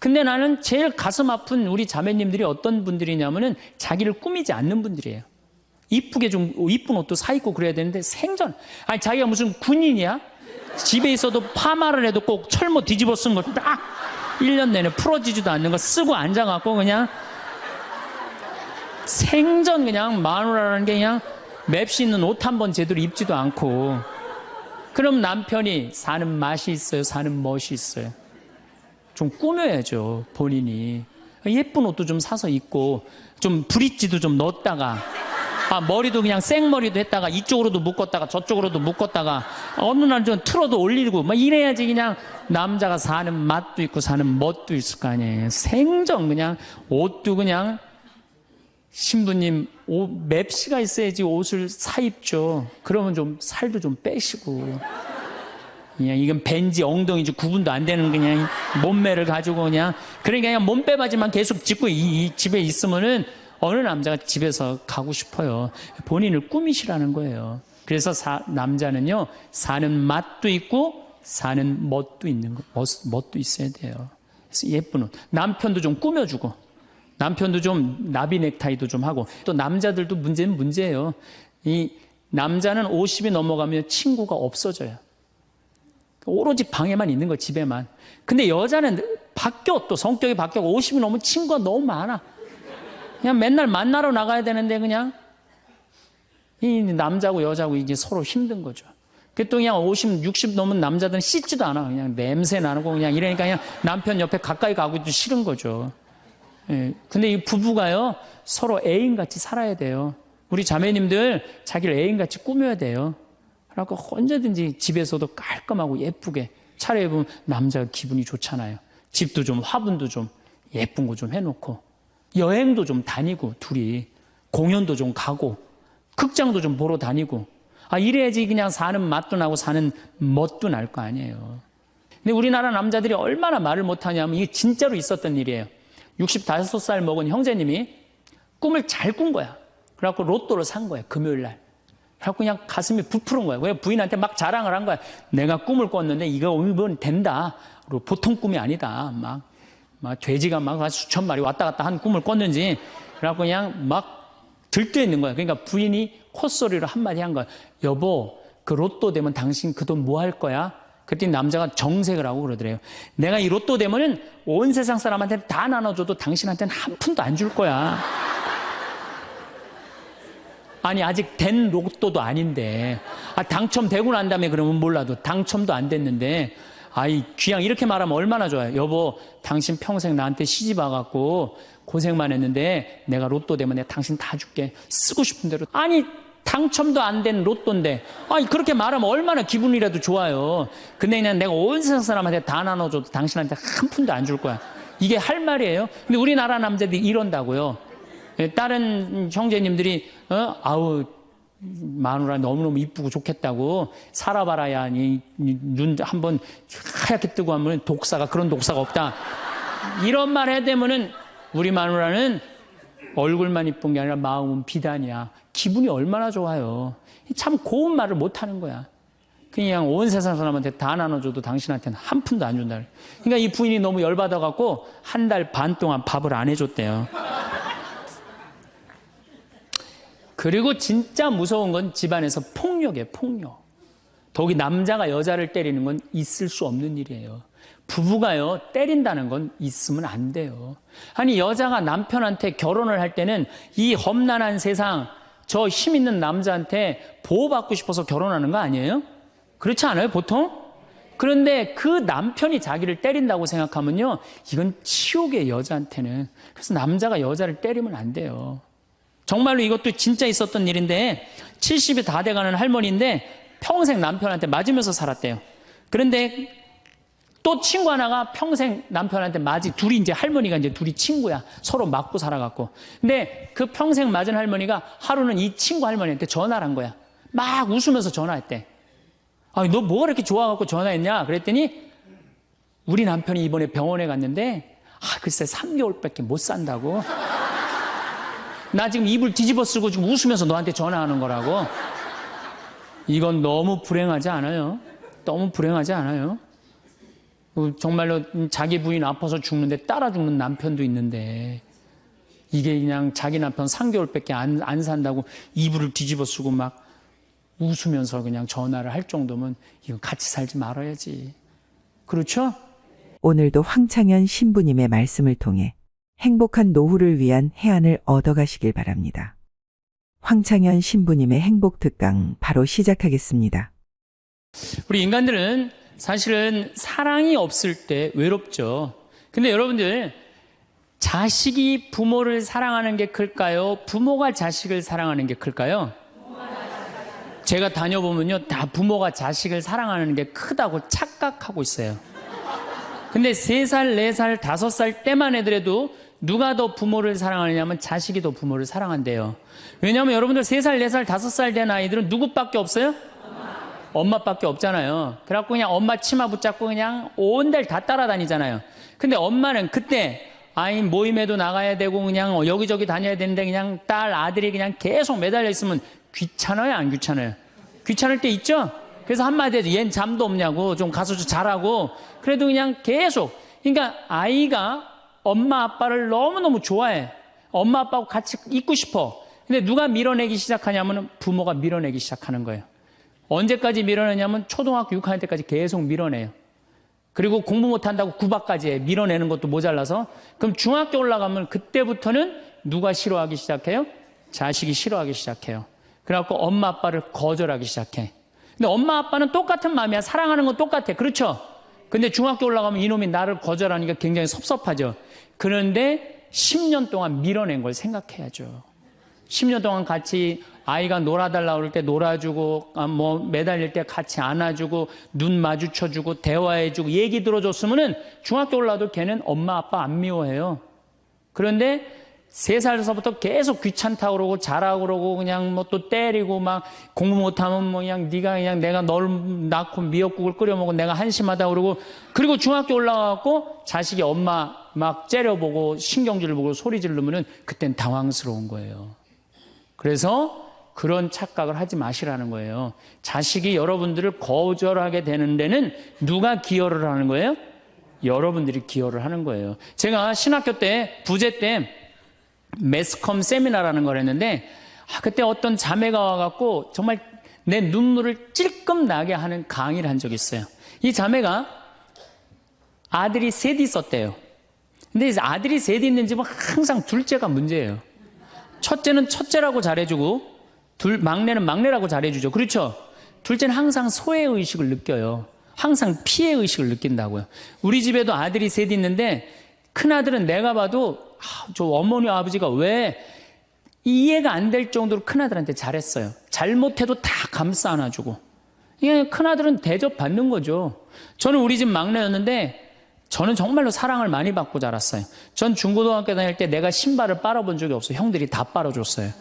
근데 나는 제일 가슴 아픈 우리 자매님들이 어떤 분들이냐면은 자기를 꾸미지 않는 분들이에요. 이쁘게 좀 이쁜 옷도 사 입고 그래야 되는데 생전 아니 자기가 무슨 군인이야? 집에 있어도 파마를 해도 꼭 철모 뒤집어 쓴 거 딱 1년 내내 풀어지지도 않는 거 쓰고 앉아갖고 그냥 생전 그냥 마누라라는 게 그냥 맵시 있는 옷 한 번 제대로 입지도 않고 그럼 남편이 사는 맛이 있어요? 사는 멋이 있어요? 좀 꾸며야죠, 본인이. 예쁜 옷도 좀 사서 입고, 좀 브릿지도 좀 넣었다가, 머리도 그냥 생머리도 했다가, 이쪽으로도 묶었다가, 저쪽으로도 묶었다가, 어느 날 좀 틀어도 올리고, 막 이래야지 그냥 남자가 사는 맛도 있고, 사는 멋도 있을 거 아니에요. 생전 그냥, 옷도 그냥, 신부님, 맵시가 있어야지 옷을 사 입죠. 그러면 좀 살도 좀 빼시고. 그냥 이건 벤지 엉덩이지 구분도 안 되는 그냥 몸매를 가지고 그러니까 그냥 몸빼바지만 계속 짚고 이 집에 있으면은 어느 남자가 집에서 가고 싶어요. 본인을 꾸미시라는 거예요. 그래서 남자는요 사는 맛도 있고 사는 멋도 있는 거, 멋도 있어야 돼요. 그래서 예쁜 옷. 남편도 좀 꾸며주고 남편도 좀 나비 넥타이도 좀 하고 또 남자들도 문제는 문제예요. 이 남자는 50이 넘어가면 친구가 없어져요. 오로지 방에만 있는 거, 집에만. 근데 여자는 바뀌어, 또 성격이 바뀌어. 50이 넘으면 친구가 너무 많아. 그냥 맨날 만나러 나가야 되는데 그냥 이 남자고 여자고 이게 서로 힘든 거죠. 그 또 그냥 50, 60 넘은 남자들은 씻지도 않아. 그냥 냄새 나고 그냥 이러니까 그냥 남편 옆에 가까이 가기도 싫은 거죠. 예. 근데 이 부부가요, 서로 애인같이 살아야 돼요. 우리 자매님들 자기를 애인같이 꾸며야 돼요. 그러니까 언제든지 집에서도 깔끔하고 예쁘게 차려입으면 남자가 기분이 좋잖아요. 집도 좀 화분도 좀 예쁜 거 좀 해놓고 여행도 좀 다니고 둘이 공연도 좀 가고 극장도 좀 보러 다니고 이래야지 그냥 사는 맛도 나고 사는 멋도 날 거 아니에요. 근데 우리나라 남자들이 얼마나 말을 못하냐면 이게 진짜로 있었던 일이에요. 65살 먹은 형제님이 꿈을 잘 꾼 거야. 그래갖고 로또를 산 거야, 금요일 날. 그래갖고 그냥 가슴이 부풀은 거야. 그냥 부인한테 막 자랑을 한 거야. 내가 꿈을 꿨는데 이거 오늘 된다. 그리고 보통 꿈이 아니다. 막 돼지가 막 수천 마리 왔다 갔다 한 꿈을 꿨는지. 그래갖고 그냥 막 들떠 있는 거야. 그러니까 부인이 콧소리로 한마디 한 거야. 여보, 그 로또 되면 당신 그 돈 뭐 할 거야? 그랬더니 남자가 정색을 하고 그러더래요. 내가 이 로또 되면은 온 세상 사람한테 다 나눠줘도 당신한테는 한 푼도 안 줄 거야. 아니 아직 된 로또도 아닌데 당첨되고 난 다음에 그러면 몰라도 당첨도 안 됐는데 귀양 이렇게 말하면 얼마나 좋아요. 여보 당신 평생 나한테 시집 와갖고 고생만 했는데 내가 로또 되면 내가 당신 다 줄게. 쓰고 싶은 대로. 아니 당첨도 안 된 로또인데 그렇게 말하면 얼마나 기분이라도 좋아요. 근데 그냥 내가 온 세상 사람한테 다 나눠줘도 당신한테 한 푼도 안 줄 거야. 이게 할 말이에요. 근데 우리나라 남자들이 이런다고요. 다른 형제님들이 마누라 너무너무 이쁘고 좋겠다고 살아봐라야 눈 한번 하얗게 뜨고 하면 독사가 그런 독사가 없다. 이런 말 해야 되면은 우리 마누라는 얼굴만 이쁜 게 아니라 마음은 비단이야. 기분이 얼마나 좋아요. 참 고운 말을 못하는 거야. 그냥 온 세상 사람한테 다 나눠줘도 당신한테는 한 푼도 안 준다. 그러니까 이 부인이 너무 열받아갖고 한 달 반 동안 밥을 안 해줬대요. 그리고 진짜 무서운 건 집안에서 폭력이에요, 폭력. 더욱이 남자가 여자를 때리는 건 있을 수 없는 일이에요. 부부가요, 때린다는 건 있으면 안 돼요. 아니, 여자가 남편한테 결혼을 할 때는 이 험난한 세상, 저 힘 있는 남자한테 보호받고 싶어서 결혼하는 거 아니에요? 그렇지 않아요, 보통? 그런데 그 남편이 자기를 때린다고 생각하면요, 이건 치욕이에요, 여자한테는. 그래서 남자가 여자를 때리면 안 돼요. 정말로 이것도 진짜 있었던 일인데 70이 다 돼가는 할머니인데 평생 남편한테 맞으면서 살았대요. 그런데 또 친구 하나가 평생 남편한테 둘이 이제 할머니가 이제 둘이 친구야. 서로 맞고 살아갖고. 근데 그 평생 맞은 할머니가 하루는 이 친구 할머니한테 전화를 한 거야. 막 웃으면서 전화했대. 너 뭐가 이렇게 좋아갖고 전화했냐? 그랬더니 우리 남편이 이번에 병원에 갔는데 글쎄 3개월밖에 못 산다고. 나 지금 입을 뒤집어 쓰고 지금 웃으면서 너한테 전화하는 거라고. 이건 너무 불행하지 않아요? 너무 불행하지 않아요? 정말로 자기 부인 아파서 죽는데 따라 죽는 남편도 있는데 이게 그냥 자기 남편 3개월밖에 안 산다고 이불을 뒤집어 쓰고 막 웃으면서 그냥 전화를 할 정도면 이거 같이 살지 말아야지. 그렇죠? 오늘도 황창현 신부님의 말씀을 통해 행복한 노후를 위한 해안을 얻어가시길 바랍니다. 황창현 신부님의 행복 특강 바로 시작하겠습니다. 우리 인간들은 사실은 사랑이 없을 때 외롭죠. 근데 여러분들, 자식이 부모를 사랑하는 게 클까요? 부모가 자식을 사랑하는 게 클까요? 제가 다녀보면요, 다 부모가 자식을 사랑하는 게 크다고 착각하고 있어요. 근데 3살, 4살, 5살 때만 해더라도 누가 더 부모를 사랑하느냐면 자식이 더 부모를 사랑한대요. 왜냐하면 여러분들 3살, 4살, 5살 된 아이들은 누구밖에 없어요? 엄마밖에 없잖아요. 그래갖고 그냥 엄마 치마 붙잡고 그냥 온 데를 다 따라다니잖아요. 근데 엄마는 그때 아이 모임에도 나가야 되고 그냥 여기저기 다녀야 되는데 그냥 딸, 아들이 그냥 계속 매달려 있으면 귀찮아요, 안 귀찮아요? 귀찮을 때 있죠? 그래서 한마디 해도 얜 잠도 없냐고, 좀 가서 좀 자라고. 그래도 그냥 계속. 그러니까 아이가 엄마 아빠를 너무너무 좋아해. 엄마 아빠하고 같이 있고 싶어. 근데 누가 밀어내기 시작하냐면 부모가 밀어내기 시작하는 거예요. 언제까지 밀어내냐면 초등학교 6학년 때까지 계속 밀어내요. 그리고 공부 못한다고 구박까지 해. 밀어내는 것도 모자라서. 그럼 중학교 올라가면 그때부터는 누가 싫어하기 시작해요? 자식이 싫어하기 시작해요. 그래갖고 엄마 아빠를 거절하기 시작해. 근데 엄마 아빠는 똑같은 마음이야. 사랑하는 건 똑같아. 그렇죠? 근데 중학교 올라가면 이놈이 나를 거절하니까 굉장히 섭섭하죠. 그런데 10년 동안 밀어낸 걸 생각해야죠. 10년 동안 같이 아이가 놀아달라고 그럴 때 놀아주고, 매달릴 때 같이 안아주고, 눈 마주쳐주고, 대화해주고, 얘기 들어줬으면은 중학교 올라도 걔는 엄마 아빠 안 미워해요. 그런데 3살서부터 계속 귀찮다고 그러고 자라고 그러고 그냥 뭐 또 때리고 막 공부 못하면 뭐 그냥 네가 그냥 내가 널 낳고 미역국을 끓여 먹고 내가 한심하다 그러고, 그리고 중학교 올라가고 자식이 엄마 막 째려보고 신경질을 보고 소리 지르면은 그땐 당황스러운 거예요. 그래서 그런 착각을 하지 마시라는 거예요. 자식이 여러분들을 거절하게 되는 데는 누가 기여를 하는 거예요? 여러분들이 기여를 하는 거예요. 제가 신학교 때 부제 때 매스컴 세미나라는 걸 했는데 그때 어떤 자매가 와갖고 정말 내 눈물을 찔끔 나게 하는 강의를 한 적이 있어요. 이 자매가 아들이 셋 있었대요. 근데 아들이 셋 있는 집은 항상 둘째가 문제예요. 첫째는 첫째라고 잘해주고 막내는 막내라고 잘해주죠. 그렇죠? 둘째는 항상 소외의식을 느껴요. 항상 피해의식을 느낀다고요. 우리 집에도 아들이 셋 있는데 큰아들은 내가 봐도 저 어머니 아버지가 왜 이해가 안 될 정도로 큰아들한테 잘했어요. 잘못해도 다 감싸 안아주고. 이게 큰아들은 대접받는 거죠. 저는 우리 집 막내였는데 저는 정말로 사랑을 많이 받고 자랐어요. 전 중고등학교 다닐 때 내가 신발을 빨아본 적이 없어요. 형들이 다 빨아줬어요.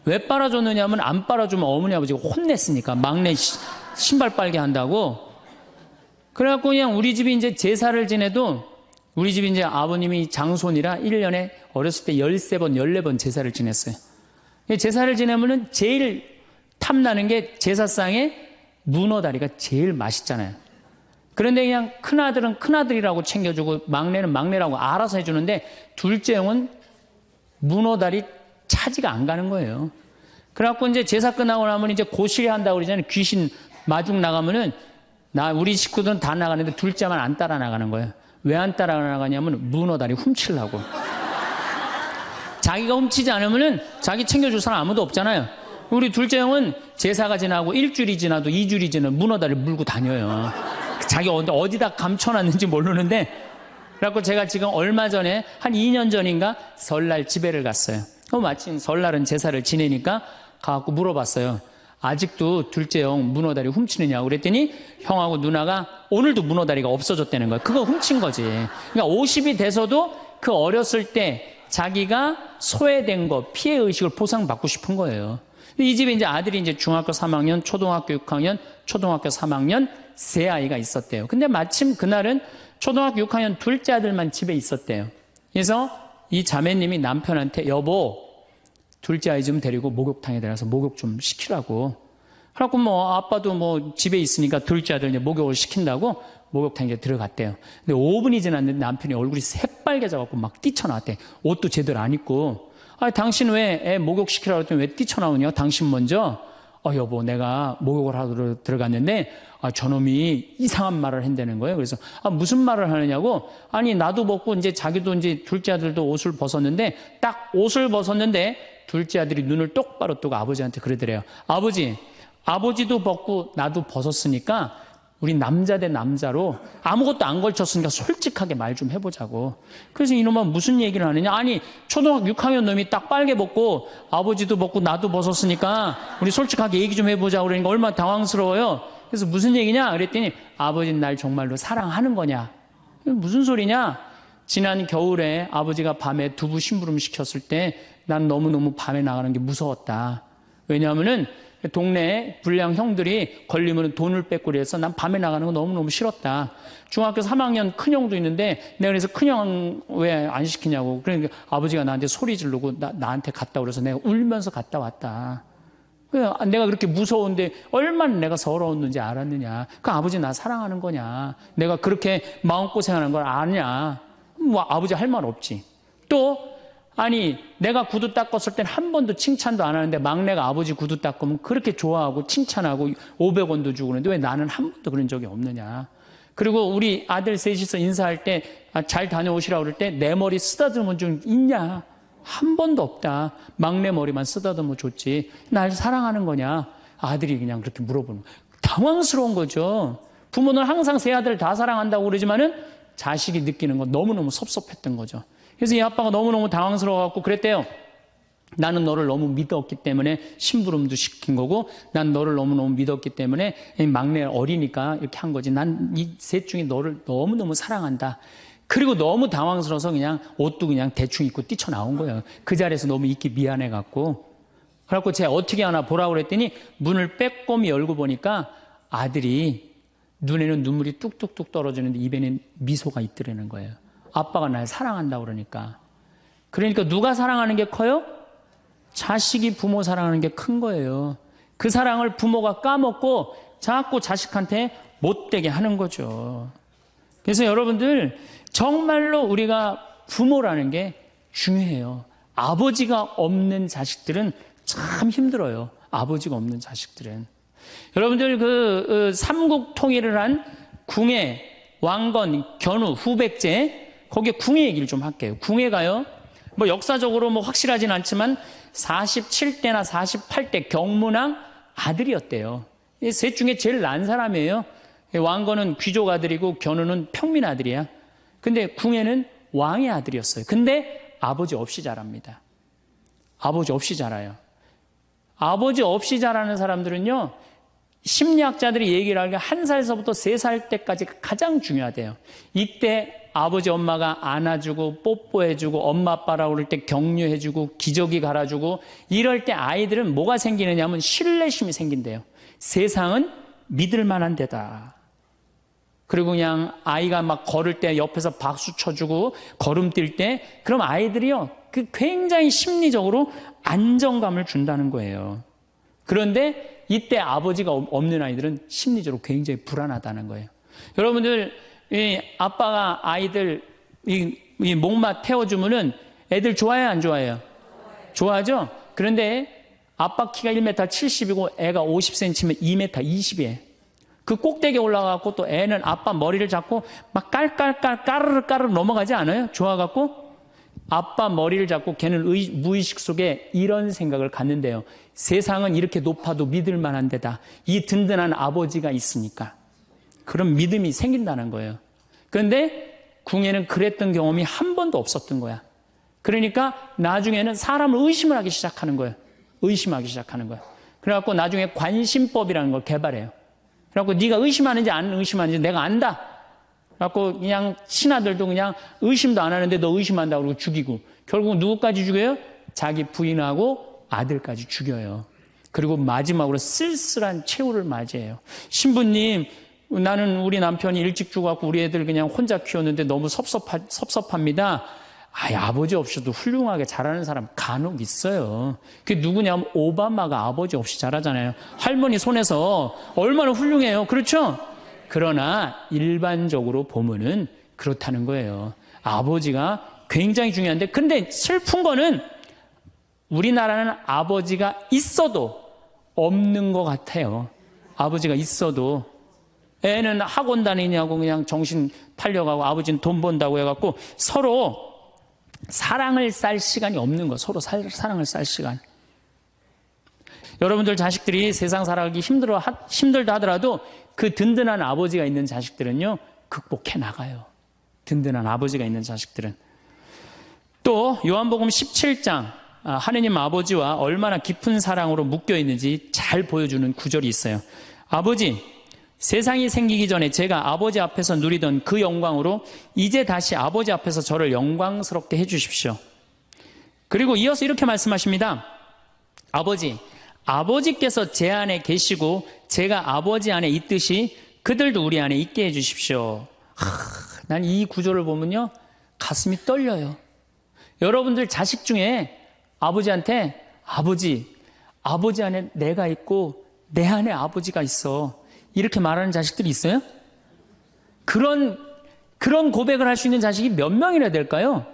왜 빨아줬느냐면 안 빨아주면 어머니 아버지가 혼냈으니까 막내 신발 빨게 한다고. 그래갖고 그냥 우리 집이 이제 제사를 지내도 우리 집이 이제 아버님이 장손이라 1년에 어렸을 때 13번, 14번 제사를 지냈어요. 제사를 지내면은 제일 탐나는 게 제사상에 문어다리가 제일 맛있잖아요. 그런데 그냥 큰아들은 큰아들이라고 챙겨주고 막내는 막내라고 알아서 해주는데 둘째 형은 문어다리 차지가 안 가는 거예요. 그래갖고 이제 제사 끝나고 나면 이제 고시리 한다고 그러잖아요. 귀신 마중 나가면은 우리 식구들은 다 나가는데 둘째만 안 따라 나가는 거예요. 왜 안 따라 나가냐면 문어다리 훔치려고. 자기가 훔치지 않으면은 자기 챙겨줄 사람 아무도 없잖아요. 우리 둘째 형은 제사가 지나고 일주일이 지나도 2주일이 지나도 문어다리 물고 다녀요. 자기 어디다 감춰놨는지 모르는데. 그래갖고 제가 지금 얼마 전에 한 2년 전인가 설날 집에를 갔어요. 마침 설날은 제사를 지내니까 가갖고 물어봤어요. 아직도 둘째 형 문어다리 훔치느냐고 그랬더니 형하고 누나가 오늘도 문어다리가 없어졌다는 거예요. 그거 훔친 거지. 그러니까 50이 돼서도 그 어렸을 때 자기가 소외된 거, 피해의식을 보상받고 싶은 거예요. 이 집에 이제 아들이 이제 중학교 3학년, 초등학교 6학년, 초등학교 3학년 세 아이가 있었대요. 근데 마침 그날은 초등학교 6학년 둘째 아들만 집에 있었대요. 그래서 이 자매님이 남편한테 여보, 둘째 아이 좀 데리고 목욕탕에 들어가서 목욕 좀 시키라고. 그래갖고 뭐 아빠도 뭐 집에 있으니까 둘째 아들 이제 목욕을 시킨다고 목욕탕에 들어갔대요. 근데 5분이 지났는데 남편이 얼굴이 새빨개져갖고 막 뛰쳐나왔대. 옷도 제대로 안 입고. 아, 당신 왜 애 목욕시키라고 했더니 왜 뛰쳐나오냐? 당신 먼저. 여보, 내가 목욕을 하러 들어갔는데, 저놈이 이상한 말을 한다는 거예요. 그래서, 무슨 말을 하느냐고? 아니, 나도 벗고, 이제 자기도 이제 둘째 아들도 옷을 벗었는데, 딱 옷을 벗었는데, 둘째 아들이 눈을 똑바로 뜨고 아버지한테 그러더래요. 아버지도 벗고, 나도 벗었으니까, 우리 남자 대 남자로 아무것도 안 걸쳤으니까 솔직하게 말 좀 해보자고. 그래서 이놈은 무슨 얘기를 하느냐? 아니, 초등학교 6학년 놈이 딱 빨개 벗고 아버지도 벗고 나도 벗었으니까 우리 솔직하게 얘기 좀 해보자고 그러니까 얼마나 당황스러워요. 그래서 무슨 얘기냐? 그랬더니 아버지는 날 정말로 사랑하는 거냐? 무슨 소리냐? 지난 겨울에 아버지가 밤에 두부 심부름 시켰을 때 난 너무너무 밤에 나가는 게 무서웠다. 왜냐하면은 동네에 불량 형들이 걸리면 돈을 뺏고 그래서 난 밤에 나가는 거 너무너무 싫었다. 중학교 3학년 큰형도 있는데 내가 그래서 큰형 왜 안 시키냐고. 그러니까 아버지가 나한테 소리 지르고 나한테 갔다 그래서 내가 울면서 갔다 왔다. 내가 그렇게 무서운데 얼마나 내가 서러웠는지 알았느냐. 그 아버지 나 사랑하는 거냐. 내가 그렇게 마음고생하는 걸 아냐. 뭐 아버지 할 말 없지. 또 아니 내가 구두 닦았을 땐 한 번도 칭찬도 안 하는데 막내가 아버지 구두 닦으면 그렇게 좋아하고 칭찬하고 500원도 주고 그러는데 왜 나는 한 번도 그런 적이 없느냐. 그리고 우리 아들 셋이서 인사할 때 잘 다녀오시라고 그럴 때 내 머리 쓰다듬은 좀 있냐. 한 번도 없다. 막내 머리만 쓰다듬어 줬지. 날 사랑하는 거냐. 아들이 그냥 그렇게 물어보는 거예요. 당황스러운 거죠. 부모는 항상 세 아들 다 사랑한다고 그러지만은 자식이 느끼는 건 너무너무 섭섭했던 거죠. 그래서 이 아빠가 너무너무 당황스러워갖고 그랬대요. 나는 너를 너무 믿었기 때문에 심부름도 시킨 거고 난 너를 너무너무 믿었기 때문에 막내 어리니까 이렇게 한 거지. 난 이 셋 중에 너를 너무너무 사랑한다. 그리고 너무 당황스러워서 그냥 옷도 그냥 대충 입고 뛰쳐나온 거예요. 그 자리에서 너무 있기 미안해갖고. 그래갖고 제가 어떻게 하나 보라고 그랬더니 문을 빼꼼히 열고 보니까 아들이 눈에는 눈물이 뚝뚝뚝 떨어지는데 입에는 미소가 있더라는 거예요. 아빠가 날 사랑한다고 그러니까. 그러니까 누가 사랑하는 게 커요? 자식이 부모 사랑하는 게 큰 거예요. 그 사랑을 부모가 까먹고 자꾸 자식한테 못되게 하는 거죠. 그래서 여러분들 정말로 우리가 부모라는 게 중요해요. 아버지가 없는 자식들은 참 힘들어요. 아버지가 없는 자식들은. 여러분들 삼국 통일을 한 궁예, 왕건, 견우, 후백제 거기에 궁예 얘기를 좀 할게요. 궁예가요. 뭐 역사적으로 뭐 확실하진 않지만 47대나 48대 경문왕 아들이었대요. 이 셋 중에 제일 난 사람이에요. 왕건은 귀족 아들이고 견우는 평민 아들이야. 근데 궁예는 왕의 아들이었어요. 근데 아버지 없이 자랍니다. 아버지 없이 자라요. 아버지 없이 자라는 사람들은요. 심리학자들이 얘기를 하기에 1살서부터 3살 때까지 가장 중요하대요. 이때 아버지 엄마가 안아주고 뽀뽀해주고 엄마 아빠라고 그럴 때 격려해주고 기저귀 갈아주고 이럴 때 아이들은 뭐가 생기느냐 하면 신뢰심이 생긴대요. 세상은 믿을 만한 데다. 그리고 그냥 아이가 막 걸을 때 옆에서 박수 쳐주고 걸음 뛸 때 그럼 아이들이요 굉장히 심리적으로 안정감을 준다는 거예요. 그런데 이때 아버지가 없는 아이들은 심리적으로 굉장히 불안하다는 거예요. 여러분들 이 아빠가 아이들 이 목마 태워주면은 애들 좋아해요 안 좋아해요? 좋아하죠? 그런데 아빠 키가 1m 70이고 애가 50cm면 2m 20이에요. 그 꼭대기에 올라가고 또 애는 아빠 머리를 잡고 막 깔깔깔 까르르 넘어가지 않아요? 좋아갖고 아빠 머리를 잡고 걔는 무의식 속에 이런 생각을 갖는데요. 세상은 이렇게 높아도 믿을 만한 데다. 이 든든한 아버지가 있으니까. 그런 믿음이 생긴다는 거예요. 그런데 궁예는 그랬던 경험이 한 번도 없었던 거야. 그러니까 나중에는 사람을 의심을 하기 시작하는 거예요. 의심하기 시작하는 거예요. 그래갖고 나중에 관심법이라는 걸 개발해요. 그래갖고 네가 의심하는지 안 의심하는지 내가 안다. 그래갖고 그냥 신하들도 그냥 의심도 안 하는데 너 의심한다고 그러고 죽이고 결국 누구까지 죽여요? 자기 부인하고 아들까지 죽여요. 그리고 마지막으로 쓸쓸한 최후를 맞이해요. 신부님 나는 우리 남편이 일찍 죽어갖고 우리 애들 그냥 혼자 키웠는데 너무 섭섭합니다. 아버지 없이도 훌륭하게 잘하는 사람 간혹 있어요. 그게 누구냐면 오바마가 아버지 없이 잘하잖아요. 할머니 손에서 얼마나 훌륭해요. 그렇죠? 그러나 일반적으로 보면은 그렇다는 거예요. 아버지가 굉장히 중요한데, 근데 슬픈 거는 우리나라는 아버지가 있어도 없는 것 같아요. 아버지가 있어도. 애는 학원 다니냐고 그냥 정신 팔려가고 아버지는 돈 번다고 해갖고 서로 사랑을 쌀 시간이 없는 거. 서로 사랑을 쌀 시간. 여러분들 자식들이 세상 살아가기 힘들다 하더라도 그 든든한 아버지가 있는 자식들은요, 극복해 나가요. 든든한 아버지가 있는 자식들은. 또 요한복음 17장 하느님 아버지와 얼마나 깊은 사랑으로 묶여 있는지 잘 보여주는 구절이 있어요. 아버지, 세상이 생기기 전에 제가 아버지 앞에서 누리던 그 영광으로 이제 다시 아버지 앞에서 저를 영광스럽게 해주십시오. 그리고 이어서 이렇게 말씀하십니다. 아버지, 아버지께서 제 안에 계시고 제가 아버지 안에 있듯이 그들도 우리 안에 있게 해주십시오. 난 이 구절을 보면요, 가슴이 떨려요. 여러분들 자식 중에 아버지한테 아버지 안에 내가 있고 내 안에 아버지가 있어, 이렇게 말하는 자식들이 있어요? 그런 고백을 할 수 있는 자식이 몇 명이나 될까요?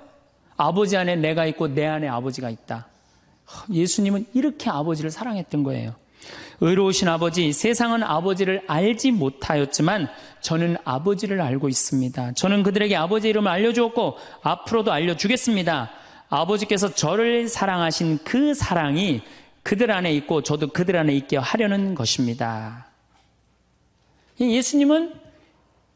아버지 안에 내가 있고 내 안에 아버지가 있다. 예수님은 이렇게 아버지를 사랑했던 거예요. 의로우신 아버지, 세상은 아버지를 알지 못하였지만 저는 아버지를 알고 있습니다. 저는 그들에게 아버지의 이름을 알려주었고 앞으로도 알려주겠습니다. 아버지께서 저를 사랑하신 그 사랑이 그들 안에 있고 저도 그들 안에 있게 하려는 것입니다. 예수님은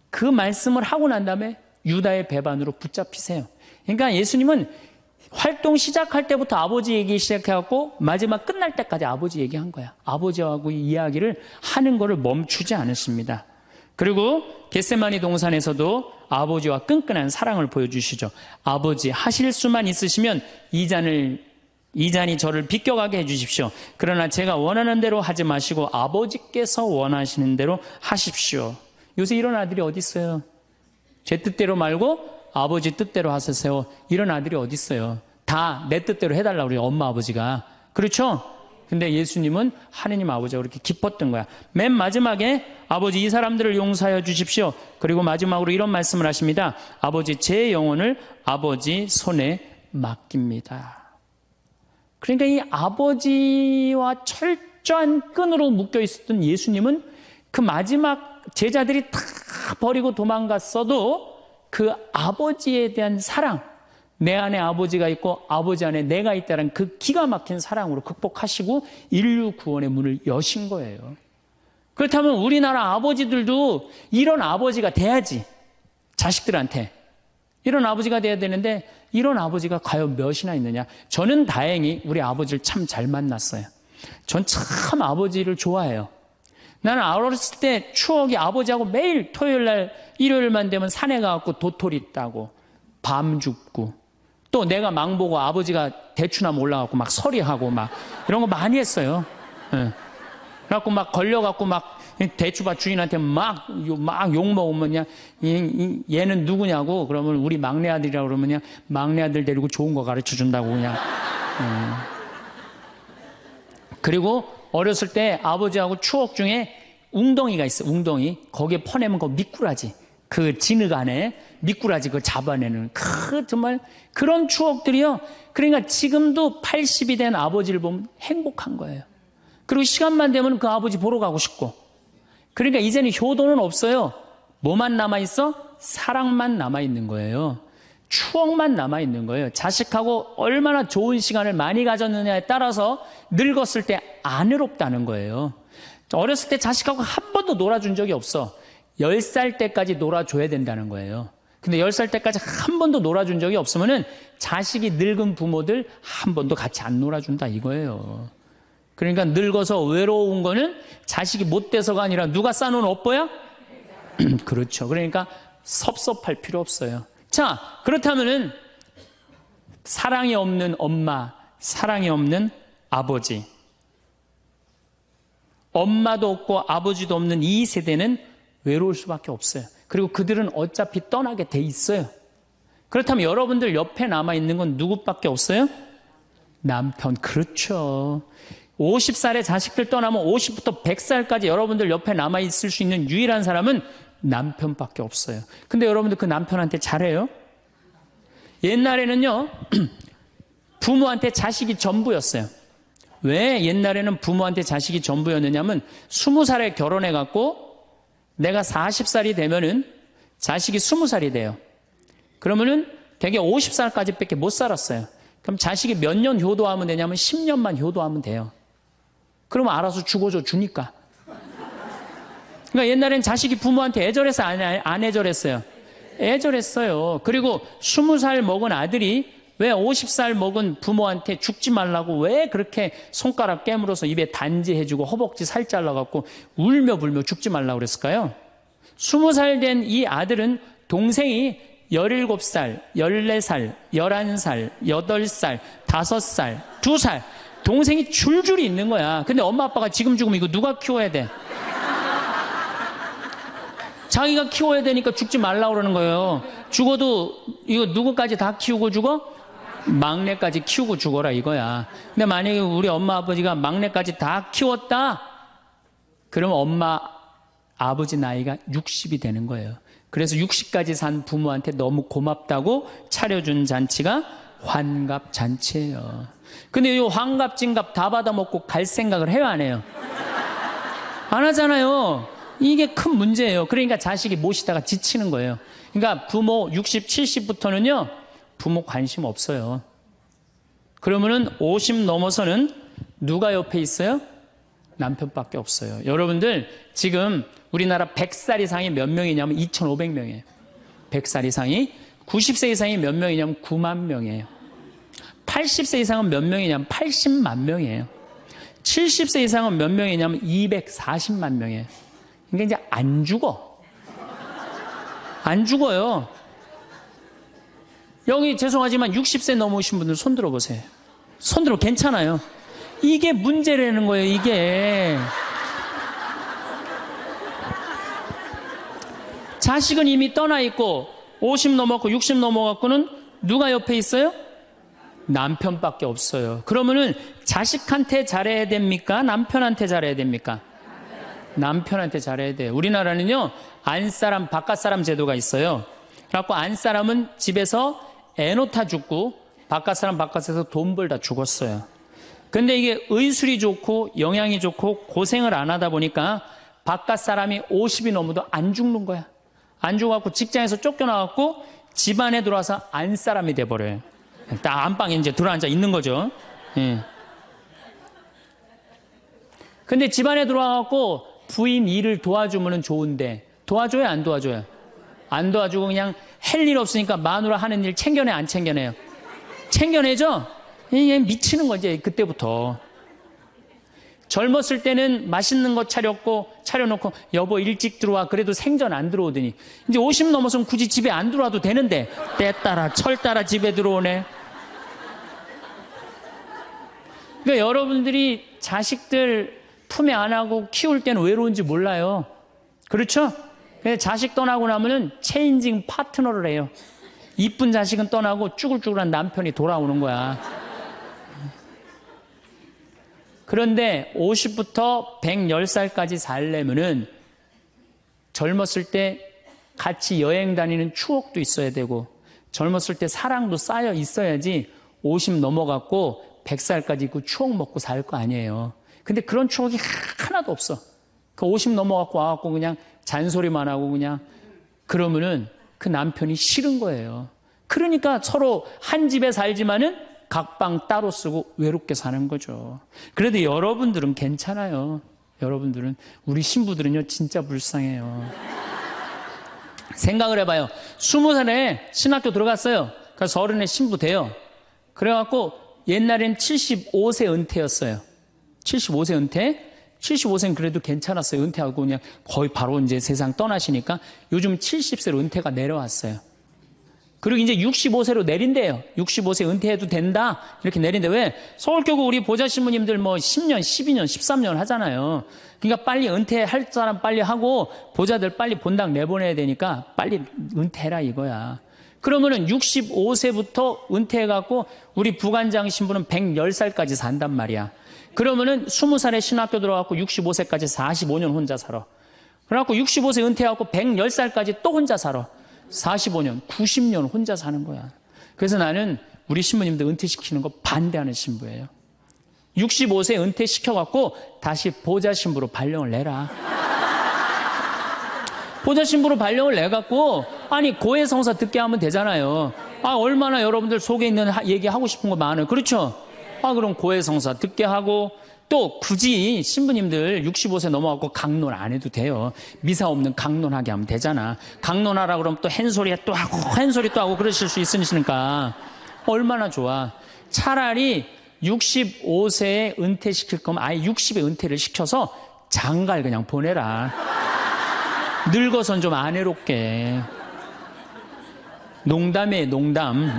그 말씀을 하고 난 다음에 유다의 배반으로 붙잡히세요. 그러니까 예수님은 활동 시작할 때부터 아버지 얘기 시작해갖고 마지막 끝날 때까지 아버지 얘기한 거야. 아버지하고 이야기를 하는 거를 멈추지 않으십니다. 그리고 겟세마니 동산에서도 아버지와 끈끈한 사랑을 보여주시죠. 아버지, 하실 수만 있으시면 이 잔이 저를 비껴가게 해주십시오. 그러나 제가 원하는 대로 하지 마시고 아버지께서 원하시는 대로 하십시오. 요새 이런 아들이 어디 있어요? 제 뜻대로 말고 아버지 뜻대로 하세요. 이런 아들이 어디 있어요? 다 내 뜻대로 해달라고 그래요, 엄마 아버지가. 그렇죠? 근데 예수님은 하느님 아버지가 그렇게 기뻤던 거야. 맨 마지막에 아버지, 이 사람들을 용서하여 주십시오. 그리고 마지막으로 이런 말씀을 하십니다. 아버지, 제 영혼을 아버지 손에 맡깁니다. 그러니까 이 아버지와 철저한 끈으로 묶여 있었던 예수님은 그 마지막 제자들이 다 버리고 도망갔어도 그 아버지에 대한 사랑, 내 안에 아버지가 있고 아버지 안에 내가 있다는 그 기가 막힌 사랑으로 극복하시고 인류 구원의 문을 여신 거예요. 그렇다면 우리나라 아버지들도 이런 아버지가 돼야지. 자식들한테 이런 아버지가 돼야 되는데 이런 아버지가 과연 몇이나 있느냐. 저는 다행히 우리 아버지를 참 잘 만났어요. 전 참 아버지를 좋아해요. 나는 어렸을 때 추억이 아버지하고 매일 토요일날 일요일만 되면 산에 가갖고 도토리 따고 밤 줍고 또 내가 망보고 아버지가 대추나무 올라가고 막 서리하고 막 이런 거 많이 했어요. 예. 그래갖고 막 걸려갖고 막 대추밭 주인한테 막 욕먹으면 그냥 얘는 누구냐고 그러면 우리 막내 아들이라고 그러면 그냥 막내 아들 데리고 좋은 거 가르쳐 준다고 그냥. 그리고 어렸을 때 아버지하고 추억 중에 웅덩이가 있어. 웅덩이. 거기에 퍼내면 그 미꾸라지. 그 진흙 안에 미꾸라지 그걸 잡아내는 정말 그런 추억들이요. 그러니까 지금도 80이 된 아버지를 보면 행복한 거예요. 그리고 시간만 되면 그 아버지 보러 가고 싶고. 그러니까 이제는 효도는 없어요. 뭐만 남아있어? 사랑만 남아있는 거예요. 추억만 남아있는 거예요. 자식하고 얼마나 좋은 시간을 많이 가졌느냐에 따라서 늙었을 때 안 외롭다는 거예요. 어렸을 때 자식하고 한 번도 놀아준 적이 없어. 10살 때까지 놀아줘야 된다는 거예요. 근데 10살 때까지 한 번도 놀아준 적이 없으면은 자식이 늙은 부모들 한 번도 같이 안 놀아준다 이거예요. 그러니까 늙어서 외로운 거는 자식이 못 돼서가 아니라 누가 싸놓은 업보야? 그렇죠. 그러니까 섭섭할 필요 없어요. 자, 그렇다면은 사랑이 없는 엄마, 사랑이 없는 아버지, 엄마도 없고 아버지도 없는 이 세대는 외로울 수밖에 없어요. 그리고 그들은 어차피 떠나게 돼 있어요. 그렇다면 여러분들 옆에 남아있는 건 누구밖에 없어요? 남편. 그렇죠. 50살에 자식들 떠나면 50부터 100살까지 여러분들 옆에 남아있을 수 있는 유일한 사람은 남편밖에 없어요. 근데 여러분들 그 남편한테 잘해요? 옛날에는요, 부모한테 자식이 전부였어요. 왜 옛날에는 부모한테 자식이 전부였느냐면 20살에 결혼해갖고 내가 40살이 되면은 자식이 20살이 돼요. 그러면은 되게 50살까지 밖에 못 살았어요. 그럼 자식이 몇 년 효도하면 되냐면 10년만 효도하면 돼요. 그러면 알아서 죽어줘 주니까. 그러니까 옛날엔 자식이 부모한테 애절해서 안 애절했어요? 애절했어요. 그리고 20살 먹은 아들이 왜 50살 먹은 부모한테 죽지 말라고 왜 그렇게 손가락 깨물어서 입에 단지해주고 허벅지 살 잘라갖고 울며 불며 죽지 말라고 그랬을까요? 20살 된 이 아들은 동생이 17살, 14살, 11살, 8살, 5살, 2살 동생이 줄줄이 있는 거야. 근데 엄마 아빠가 지금 죽으면 이거 누가 키워야 돼? 자기가 키워야 되니까 죽지 말라고 그러는 거예요. 죽어도 이거 누구까지 다 키우고 죽어? 막내까지 키우고 죽어라 이거야. 근데 만약에 우리 엄마 아버지가 막내까지 다 키웠다? 그러면 엄마 아버지 나이가 60이 되는 거예요. 그래서 60까지 산 부모한테 너무 고맙다고 차려준 잔치가 환갑잔치예요. 근데 이 환갑진갑 다 받아먹고 갈 생각을 해요, 안 해요? 안 하잖아요. 이게 큰 문제예요. 그러니까 자식이 모시다가 지치는 거예요. 그러니까 부모 60, 70부터는요 부모 관심 없어요. 그러면은 50 넘어서는 누가 옆에 있어요? 남편밖에 없어요. 여러분들 지금 우리나라 100살 이상이 몇 명이냐면 2,500명이에요. 100살 이상이. 90세 이상이 몇 명이냐면 9만 명이에요. 80세 이상은 몇 명이냐면 80만 명이에요. 70세 이상은 몇 명이냐면 240만 명이에요. 그러니까 이제 안 죽어. 안 죽어요. 여기 죄송하지만 60세 넘으신 분들 손 들어보세요. 손 들어 괜찮아요. 이게 문제라는 거예요, 이게. 자식은 이미 떠나 있고 50 넘었고 60 넘어갖고는 누가 옆에 있어요? 남편밖에 없어요. 그러면은 자식한테 잘해야 됩니까? 남편한테 잘해야 됩니까? 남편한테 잘해야 돼요. 우리나라는요, 안사람, 바깥사람 제도가 있어요. 그래갖고 안사람은 집에서 애 놓다 죽고 바깥사람 바깥에서 돈 벌다 죽었어요. 근데 이게 의술이 좋고 영양이 좋고 고생을 안 하다 보니까 바깥사람이 50이 넘어도 안 죽는 거야. 안 죽어갖고 직장에서 쫓겨나갖고 집안에 들어와서 안사람이 돼버려요. 딱 안방에 이제 들어앉아 있는 거죠. 예. 근데 집안에 들어와갖고 부인 일을 도와주면 좋은데 도와줘요, 안 도와줘요? 안 도와주고 그냥 할 일 없으니까 마누라 하는 일 챙겨내, 안 챙겨내요? 챙겨내죠? 이게 미치는 거지, 그때부터. 젊었을 때는 맛있는 거 차려놓고 여보 일찍 들어와. 그래도 생전 안 들어오더니 이제 50 넘어서는 굳이 집에 안 들어와도 되는데 때 따라 철 따라 집에 들어오네. 그러니까 여러분들이 자식들 품에 안 하고 키울 때는 외로운지 몰라요. 그렇죠? 자식 떠나고 나면은 체인징 파트너를 해요. 이쁜 자식은 떠나고 쭈글쭈글한 남편이 돌아오는 거야. 그런데 50부터 110살까지 살려면은 젊었을 때 같이 여행 다니는 추억도 있어야 되고 젊었을 때 사랑도 쌓여 있어야지 50 넘어갔고 100살까지 있고 추억 먹고 살 거 아니에요. 근데 그런 추억이 하나도 없어. 그 50 넘어갖고 와갖고 그냥 잔소리만 하고 그냥 그러면은 그 남편이 싫은 거예요. 그러니까 서로 한 집에 살지만은 각방 따로 쓰고 외롭게 사는 거죠. 그래도 여러분들은 괜찮아요. 여러분들은, 우리 신부들은요 진짜 불쌍해요. 생각을 해봐요. 20살에 신학교 들어갔어요. 그래서 30에 신부 돼요. 그래갖고 옛날엔 75세 은퇴였어요. 75세 은퇴. 75세는 그래도 괜찮았어요. 은퇴하고 그냥 거의 바로 이제 세상 떠나시니까 요즘 70세로 은퇴가 내려왔어요. 그리고 이제 65세로 내린대요. 65세 은퇴해도 된다. 이렇게 내린대. 왜? 서울교구 우리 보좌 신부님들 뭐 10년, 12년, 13년 하잖아요. 그러니까 빨리 은퇴할 사람 빨리 하고 보좌들 빨리 본당 내보내야 되니까 빨리 은퇴해라 이거야. 그러면은 65세부터 은퇴해갖고 우리 부관장 신부는 110살까지 산단 말이야. 그러면은 20살에 신학교 들어가고 65세까지 45년 혼자 살아. 그래갖고 65세 은퇴해갖고 110살까지 또 혼자 살아. 45년, 90년 혼자 사는 거야. 그래서 나는 우리 신부님들 은퇴시키는 거 반대하는 신부예요. 65세 은퇴시켜갖고 다시 보좌 신부로 발령을 내라. 보좌 신부로 발령을 내갖고 아니 고해성사 듣게 하면 되잖아요. 아 얼마나 여러분들 속에 있는 얘기하고 싶은 거 많아요. 그렇죠? 아 그럼 고해성사 듣게 하고 또 굳이 신부님들 65세 넘어가고 강론 안 해도 돼요. 미사 없는 강론하게 하면 되잖아. 강론하라 그러면 또 헨소리 또 하고 헨소리 또 하고 그러실 수 있으니까 얼마나 좋아. 차라리 65세에 은퇴시킬 거면 아예 60에 은퇴를 시켜서 장가를 그냥 보내라. 늙어선 좀 안 해롭게. 농담이에요, 농담.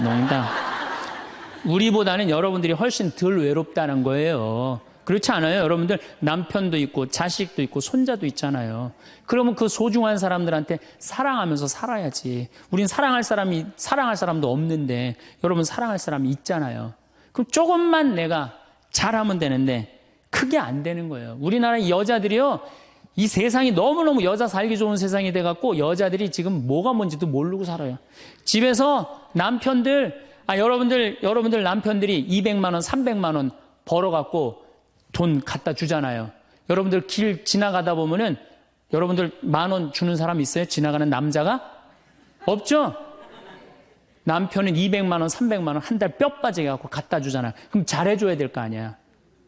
우리보다는 여러분들이 훨씬 덜 외롭다는 거예요. 그렇지 않아요? 여러분들 남편도 있고 자식도 있고 손자도 있잖아요. 그러면 그 소중한 사람들한테 사랑하면서 살아야지. 우린 사랑할 사람도 없는데 여러분 사랑할 사람이 있잖아요. 그럼 조금만 내가 잘하면 되는데 그게 안 되는 거예요. 우리나라 여자들이요. 이 세상이 너무너무 여자 살기 좋은 세상이 돼갖고 여자들이 지금 뭐가 뭔지도 모르고 살아요. 집에서 남편들, 여러분들 남편들이 200만 원, 300만 원 벌어갖고 돈 갖다 주잖아요. 여러분들 길 지나가다 보면은 여러분들 10,000원 주는 사람 있어요? 지나가는 남자가? 없죠? 남편은 200만 원, 300만 원 한 달 뼈 빠지게 갖고 갖다 주잖아요. 그럼 잘해줘야 될 거 아니야.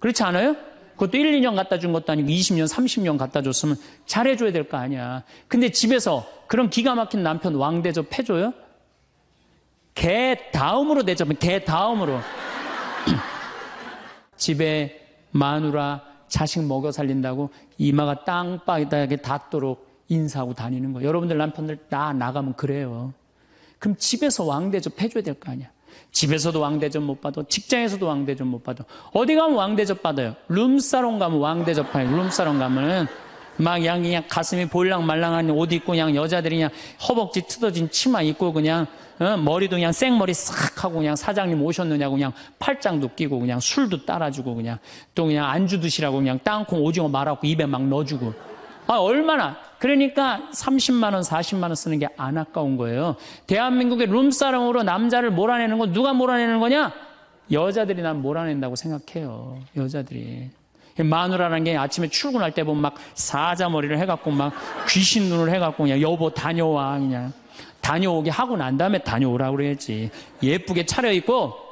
그렇지 않아요? 그것도 1, 2년 갖다 준 것도 아니고 20년, 30년 갖다 줬으면 잘해줘야 될 거 아니야. 근데 집에서 그런 기가 막힌 남편 왕대접 해줘요? 개 다음으로 대접은 개 다음으로. 집에 마누라 자식 먹여 살린다고 이마가 땅바닥에 닿도록 인사하고 다니는 거예요. 여러분들 남편들 다 나가면 그래요. 그럼 집에서 왕대접 해줘야 될 거 아니야. 집에서도 왕대접 못 받아. 직장에서도 왕대접 못 받아. 어디 가면 왕대접 받아요. 룸사롱 가면 왕대접 받아요. 룸사롱 가면은 막 그냥 가슴이 볼랑말랑한 옷 입고 그냥 여자들이 그냥 허벅지 뜯어진 치마 입고 그냥 머리도 그냥 생머리 싹 하고 그냥 사장님 오셨느냐고 그냥 팔짱도 끼고 그냥 술도 따라주고 그냥 또 그냥 안주 드시라고 그냥 땅콩 오징어 말아갖고 입에 막 넣어주고. 아 얼마나. 그러니까 30만 원, 40만 원 쓰는 게 안 아까운 거예요. 대한민국의 룸사롱으로 남자를 몰아내는 건 누가 몰아내는 거냐? 여자들이 난 몰아낸다고 생각해요. 여자들이. 마누라라는 게 아침에 출근할 때 보면 막 사자머리를 해갖고 막 귀신 눈을 해갖고 그냥 여보 다녀와 그냥 다녀오게 하고 난 다음에 다녀오라고 그래야지. 예쁘게 차려입고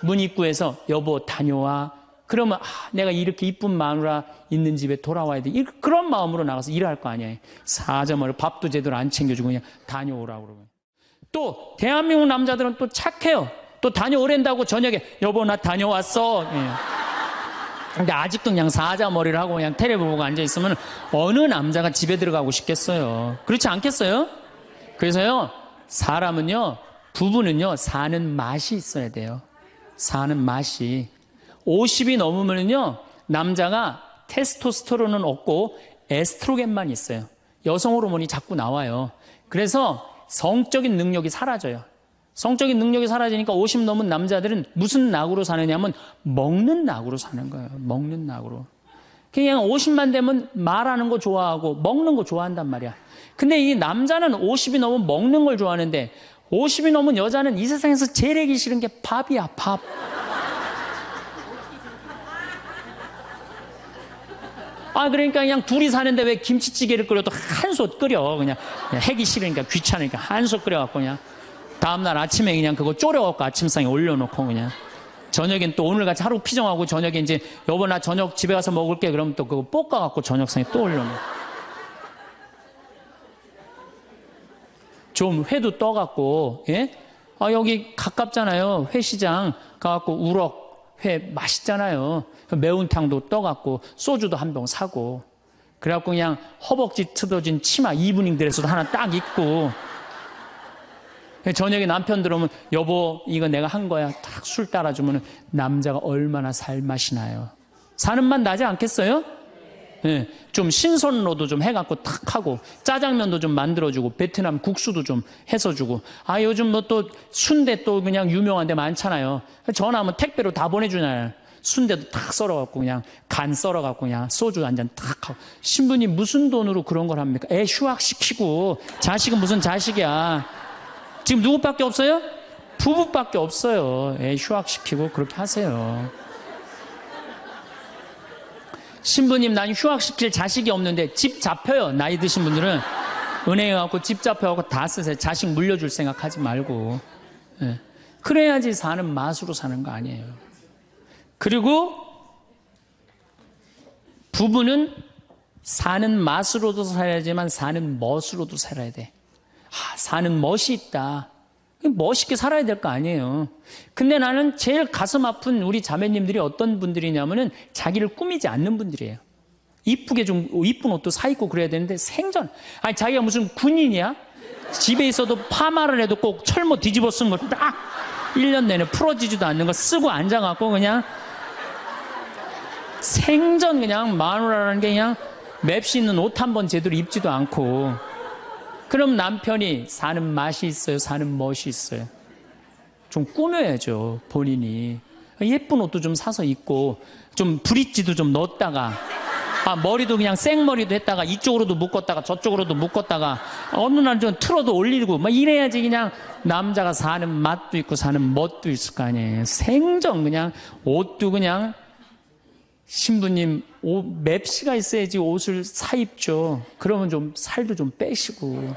문 입구에서 여보 다녀와. 그러면 내가 이렇게 이쁜 마누라 있는 집에 돌아와야 돼. 그런 마음으로 나가서 일할 거 아니에요. 사자머리 밥도 제대로 안 챙겨주고 그냥 다녀오라고 그러고. 또 대한민국 남자들은 또 착해요. 또 다녀오랜다고 저녁에 여보 나 다녀왔어. 예. 근데 아직도 그냥 사자머리를 하고 그냥 텔레비 보고 앉아있으면 어느 남자가 집에 들어가고 싶겠어요. 그렇지 않겠어요? 그래서요 사람은요 부부는요 사는 맛이 있어야 돼요. 사는 맛이. 50이 넘으면요 남자가 테스토스테론은 없고 에스트로겐만 있어요. 여성 호르몬이 자꾸 나와요. 그래서 성적인 능력이 사라져요. 성적인 능력이 사라지니까 50 넘은 남자들은 무슨 낙으로 사느냐면 먹는 낙으로 사는 거예요. 먹는 낙으로. 그냥 50만 되면 말하는 거 좋아하고 먹는 거 좋아한단 말이야. 근데 이 남자는 50이 넘으면 먹는 걸 좋아하는데 50이 넘은 여자는 이 세상에서 제일 하기 싫은 게 밥이야. 밥. 그러니까 그냥 둘이 사는데 왜 김치찌개를 끓여도 한솥 끓여. 그냥 하기 싫으니까 귀찮으니까 한솥 끓여갖고 그냥 다음날 아침에 그냥 그거 졸여갖고 아침상에 올려놓고 그냥 저녁엔 또 오늘같이 하루 피정하고 저녁에 이제 여보 나 저녁 집에 가서 먹을게 그러면 또 그거 볶아갖고 저녁상에 또 올려놓고 좀 회도 떠갖고 예? 여기 가깝잖아요. 회시장 가갖고 우럭 회 맛있잖아요. 매운탕도 떠갖고 소주도 한 병 사고 그래갖고 그냥 허벅지 뜯어진 치마 이브닝 드레스도 하나 딱 입고 저녁에 남편 들어오면 여보 이거 내가 한 거야 딱 술 따라주면 남자가 얼마나 살맛이 나요. 사는 맛 나지 않겠어요? 예, 좀 신선로도 좀 해갖고 탁 하고 짜장면도 좀 만들어주고 베트남 국수도 좀 해서 주고 요즘 뭐 또 순대 또 그냥 유명한 데 많잖아요. 전화하면 택배로 다 보내주잖아요. 순대도 탁 썰어갖고 그냥 간 썰어갖고 그냥 소주 한 잔 탁 하고 신부님 무슨 돈으로 그런 걸 합니까? 애 휴학시키고 자식은 무슨 자식이야. 지금 누구밖에 없어요? 부부밖에 없어요. 애 휴학시키고 그렇게 하세요. 신부님 난 휴학시킬 자식이 없는데 집 잡혀요. 나이 드신 분들은 은행에 가고 집 잡혀갖고 다 쓰세요. 자식 물려줄 생각하지 말고. 예. 그래야지 사는 맛으로 사는 거 아니에요. 그리고 부부는 사는 맛으로도 살아야지만 사는 멋으로도 살아야 돼. 사는 멋이 있다. 멋있게 살아야 될 거 아니에요. 근데 나는 제일 가슴 아픈 우리 자매님들이 어떤 분들이냐면은 자기를 꾸미지 않는 분들이에요. 이쁘게 좀 이쁜 옷도 사 입고 그래야 되는데 생전 자기가 무슨 군인이야? 집에 있어도 파마를 해도 꼭 철모 뒤집어 쓴 거 딱 1년 내내 풀어지지도 않는 거 쓰고 앉아갖고 그냥 생전 그냥 마누라라는 게 그냥 맵시 있는 옷 한 번 제대로 입지도 않고 그럼 남편이 사는 맛이 있어요? 사는 멋이 있어요? 좀 꾸며야죠, 본인이. 예쁜 옷도 좀 사서 입고, 좀 브릿지도 좀 넣었다가, 머리도 그냥 생머리도 했다가, 이쪽으로도 묶었다가, 저쪽으로도 묶었다가, 어느 날 좀 틀어도 올리고, 막 이래야지 그냥 남자가 사는 맛도 있고, 사는 멋도 있을 거 아니에요. 생전 그냥, 옷도 그냥, 신부님, 맵시가 있어야지 옷을 사 입죠. 그러면 좀 살도 좀 빼시고.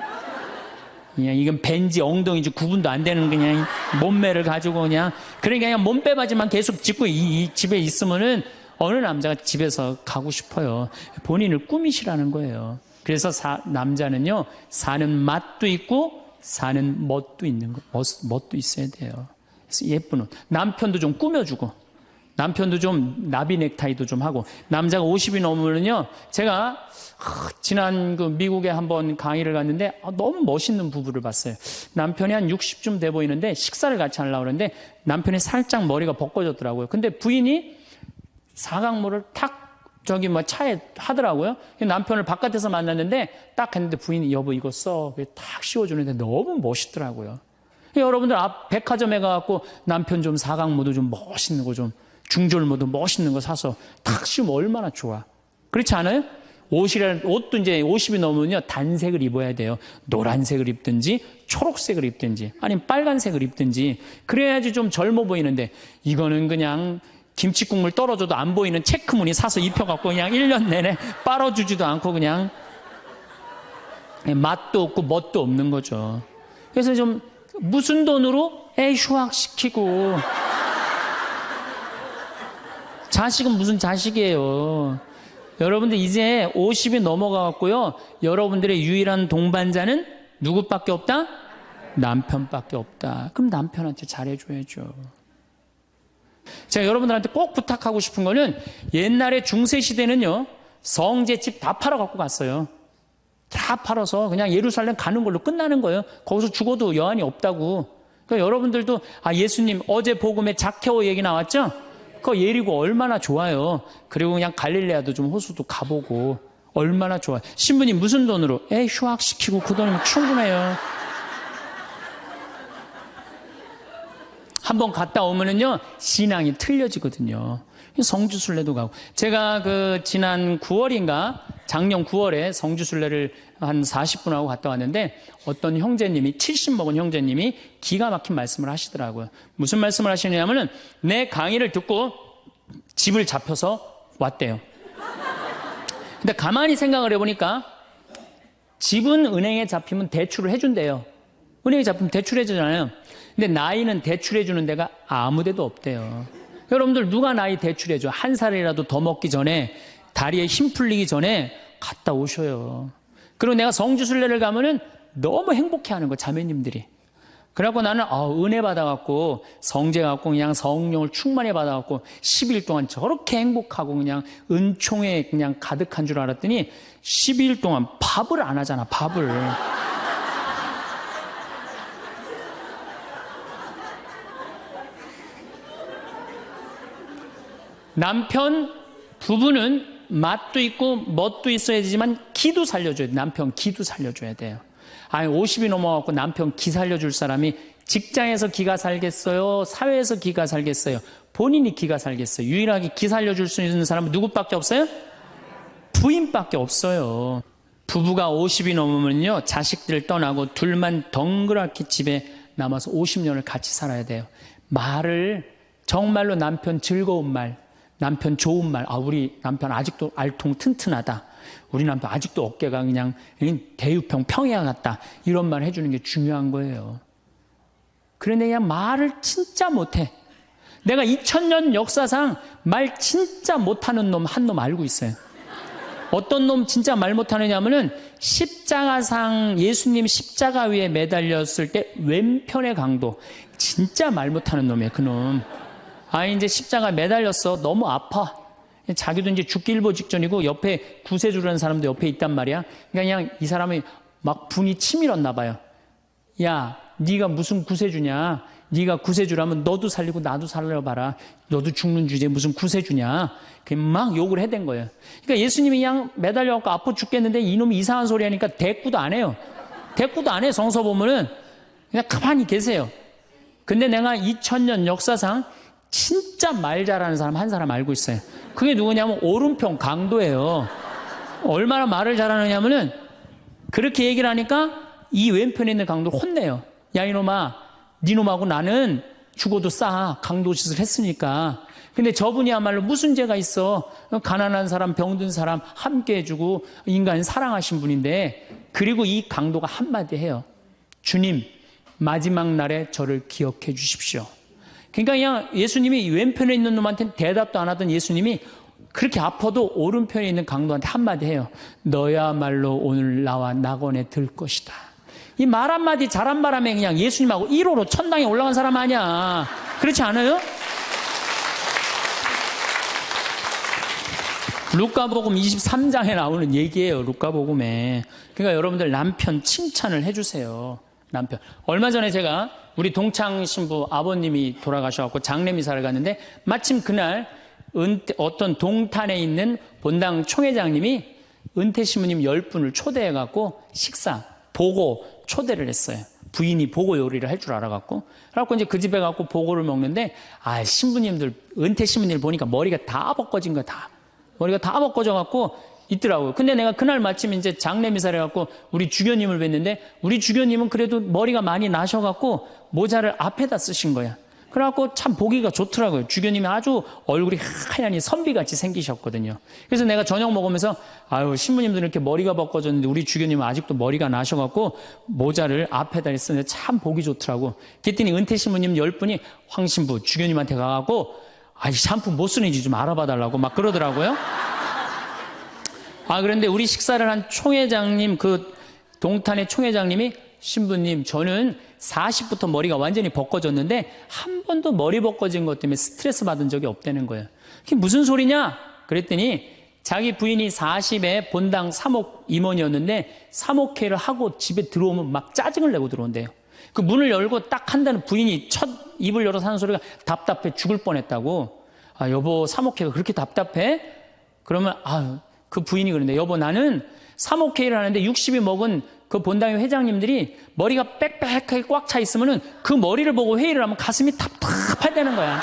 그냥 이건 벤지 엉덩이지 구분도 안 되는 그냥 몸매를 가지고 그러니까 그냥 몸빼바지만 계속 짚고 이 집에 있으면은 어느 남자가 집에서 가고 싶어요. 본인을 꾸미시라는 거예요. 그래서 남자는요, 사는 맛도 있고 사는 멋도 있는 거, 멋도 있어야 돼요. 그래서 예쁜 옷. 남편도 좀 꾸며주고. 남편도 좀 나비 넥타이도 좀 하고 남자가 50이 넘으면요 제가 지난 미국에 한번 강의를 갔는데 너무 멋있는 부부를 봤어요. 남편이 한 60쯤 돼 보이는데 식사를 같이 하려고 그러는데 남편이 살짝 머리가 벗겨졌더라고요. 근데 부인이 사각모를 탁 차에 하더라고요. 남편을 바깥에서 만났는데 딱 했는데 부인이 여보 이거 써 탁 씌워주는데 너무 멋있더라고요. 여러분들 앞 백화점에 가갖고 남편 좀 사각모도 좀 멋있는 거 좀 중절모도 멋있는 거 사서 탁 씌우면 얼마나 좋아. 그렇지 않아요? 옷도 이제 50이 넘으면요 단색을 입어야 돼요. 노란색을 입든지 초록색을 입든지 아니면 빨간색을 입든지 그래야지 좀 젊어 보이는데 이거는 그냥 김치국물 떨어져도 안 보이는 체크무늬 사서 입혀갖고 그냥 1년 내내 빨아주지도 않고 그냥 맛도 없고 멋도 없는 거죠. 그래서 좀 무슨 돈으로 애 휴학시키고 자식은 무슨 자식이에요. 여러분들 이제 50이 넘어가갖고요. 여러분들의 유일한 동반자는 누구밖에 없다? 남편밖에 없다. 그럼 남편한테 잘해줘야죠. 제가 여러분들한테 꼭 부탁하고 싶은 거는 옛날에 중세시대는요. 성제 집 다 팔아갖고 갔어요. 다 팔아서 그냥 예루살렘 가는 걸로 끝나는 거예요. 거기서 죽어도 여한이 없다고. 그러니까 여러분들도 예수님 어제 복음에 자케오 얘기 나왔죠? 그 예리고 얼마나 좋아요. 그리고 그냥 갈릴레아도 좀 호수도 가보고 얼마나 좋아요. 신부님 무슨 돈으로? 휴학시키고 그 돈이면 충분해요. 한번 갔다 오면은요 신앙이 틀려지거든요. 성주순례도 가고 제가 지난 9월인가 작년 9월에 성주순례를 한 40분 하고 갔다 왔는데 어떤 형제님이 70 먹은 형제님이 기가 막힌 말씀을 하시더라고요. 무슨 말씀을 하시냐면은 내 강의를 듣고 집을 잡혀서 왔대요. 근데 가만히 생각을 해보니까 집은 은행에 잡히면 대출을 해준대요. 은행에 잡히면 대출해주잖아요. 근데 나이는 대출해주는 데가 아무 데도 없대요. 여러분들 누가 나이 대출해줘? 한 살이라도 더 먹기 전에 다리에 힘 풀리기 전에 갔다 오셔요. 그리고 내가 성주순례를 가면은 너무 행복해하는 거 자매님들이. 그래갖고 나는 은혜 받아갖고 성제 갖고 그냥 성령을 충만히 받아갖고 10일 동안 저렇게 행복하고 그냥 은총에 그냥 가득한 줄 알았더니 12일 동안 밥을 안 하잖아. 밥을. 남편 부부는 맛도 있고 멋도 있어야 되지만 기도 살려줘야 돼. 남편 기도 살려줘야 돼요. 아니 50이 넘어갖고 남편 기 살려줄 사람이 직장에서 기가 살겠어요? 사회에서 기가 살겠어요? 본인이 기가 살겠어요? 유일하게 기 살려줄 수 있는 사람은 누구밖에 없어요? 부인밖에 없어요. 부부가 50이 넘으면요 자식들 떠나고 둘만 덩그랗게 집에 남아서 50년을 같이 살아야 돼요. 말을 정말로 남편 즐거운 말, 남편 좋은 말, 우리 남편 아직도 알통 튼튼하다, 우리 남편 아직도 어깨가 그냥 대유평 평야 같다, 이런 말 해주는 게 중요한 거예요. 그런데 그냥 말을 진짜 못해. 내가 2000년 역사상 말 진짜 못하는 놈 한 놈 알고 있어요. 어떤 놈 진짜 말 못하느냐면은 십자가상 예수님 십자가 위에 매달렸을 때 왼편의 강도, 진짜 말 못하는 놈이에요. 그놈. 이제 십자가 매달렸어. 너무 아파. 자기도 이제 죽기 일보 직전이고 옆에 구세주라는 사람도 옆에 있단 말이야. 그냥 이 사람이 막 분이 치밀었나 봐요. 야, 네가 무슨 구세주냐? 네가 구세주라면 너도 살리고 나도 살려봐라. 너도 죽는 주제에 무슨 구세주냐? 막 욕을 해댄 거예요. 그러니까 예수님이 그냥 매달려갖고 아파 죽겠는데 이놈이 이상한 소리 하니까 대꾸도 안 해요. 대꾸도 안 해. 성서 보면은 그냥 가만히 계세요. 근데 내가 2000년 역사상 진짜 말 잘하는 사람 한 사람 알고 있어요. 그게 누구냐면 오른편 강도예요. 얼마나 말을 잘하느냐면은 그렇게 얘기를 하니까 이 왼편에 있는 강도를 혼내요. 야, 이놈아, 니놈하고 나는 죽어도 싸. 강도 짓을 했으니까. 근데 저분이야말로 무슨 죄가 있어. 가난한 사람, 병든 사람 함께 해주고 인간 사랑하신 분인데, 그리고 이 강도가 한마디 해요. 주님, 마지막 날에 저를 기억해 주십시오. 그러니까 그냥 예수님이 왼편에 있는 놈한테는 대답도 안 하던 예수님이 그렇게 아파도 오른편에 있는 강도한테 한마디 해요. 너야말로 오늘 나와 낙원에 들 것이다. 이 말 한마디 잘한 바람에 그냥 예수님하고 1호로 천당에 올라간 사람 아니야. 그렇지 않아요? 루카복음 23장에 나오는 얘기예요. 루카복음에. 그러니까 여러분들 남편 칭찬을 해주세요. 남편. 얼마 전에 제가 우리 동창 신부 아버님이 돌아가셔서 장례미사를 갔는데 마침 그날 어떤 동탄에 있는 본당 총회장님이 은퇴 신부님 10분을 초대해갖고 식사, 보고 초대를 했어요. 부인이 보고 요리를 할 줄 알아갖고. 그래갖고 이제 그 집에 가고 보고를 먹는데, 신부님들, 은퇴 신부님들 보니까 머리가 다 벗겨진 거야, 다. 머리가 다 벗겨져갖고 있더라고요. 근데 내가 그날 마침 이제 장례미사를 해갖고 우리 주교님을 뵀는데, 우리 주교님은 그래도 머리가 많이 나셔갖고 모자를 앞에다 쓰신 거야. 그래갖고 참 보기가 좋더라고요. 주교님이 아주 얼굴이 하얀이 선비같이 생기셨거든요. 그래서 내가 저녁 먹으면서 신부님들은 이렇게 머리가 벗겨졌는데 우리 주교님은 아직도 머리가 나셔갖고 모자를 앞에다 쓰는데 참 보기 좋더라고. 그랬더니 은퇴 신부님 10분이 황 신부 주교님한테 가갖고 샴푸 못 쓰는지 좀 알아봐 달라고 막 그러더라고요. 그런데 우리 식사를 한 총회장님, 그 동탄의 총회장님이 신부님, 저는 40부터 머리가 완전히 벗겨졌는데 한 번도 머리 벗겨진 것 때문에 스트레스 받은 적이 없다는 거예요. 그게 무슨 소리냐? 그랬더니 자기 부인이 40에 본당 사목 임원이었는데 사목회를 하고 집에 들어오면 막 짜증을 내고 들어온대요. 그 문을 열고 딱 한다는 부인이 첫 입을 열어서 하는 소리가 답답해 죽을 뻔했다고. 여보, 사목회가 그렇게 답답해? 그러면 그 부인이 그러는데, 여보, 나는 사목회를 하는데 60이 먹은 그 본당의 회장님들이 머리가 빽빽하게 꽉 차 있으면은 그 머리를 보고 회의를 하면 가슴이 답답하다는 거야.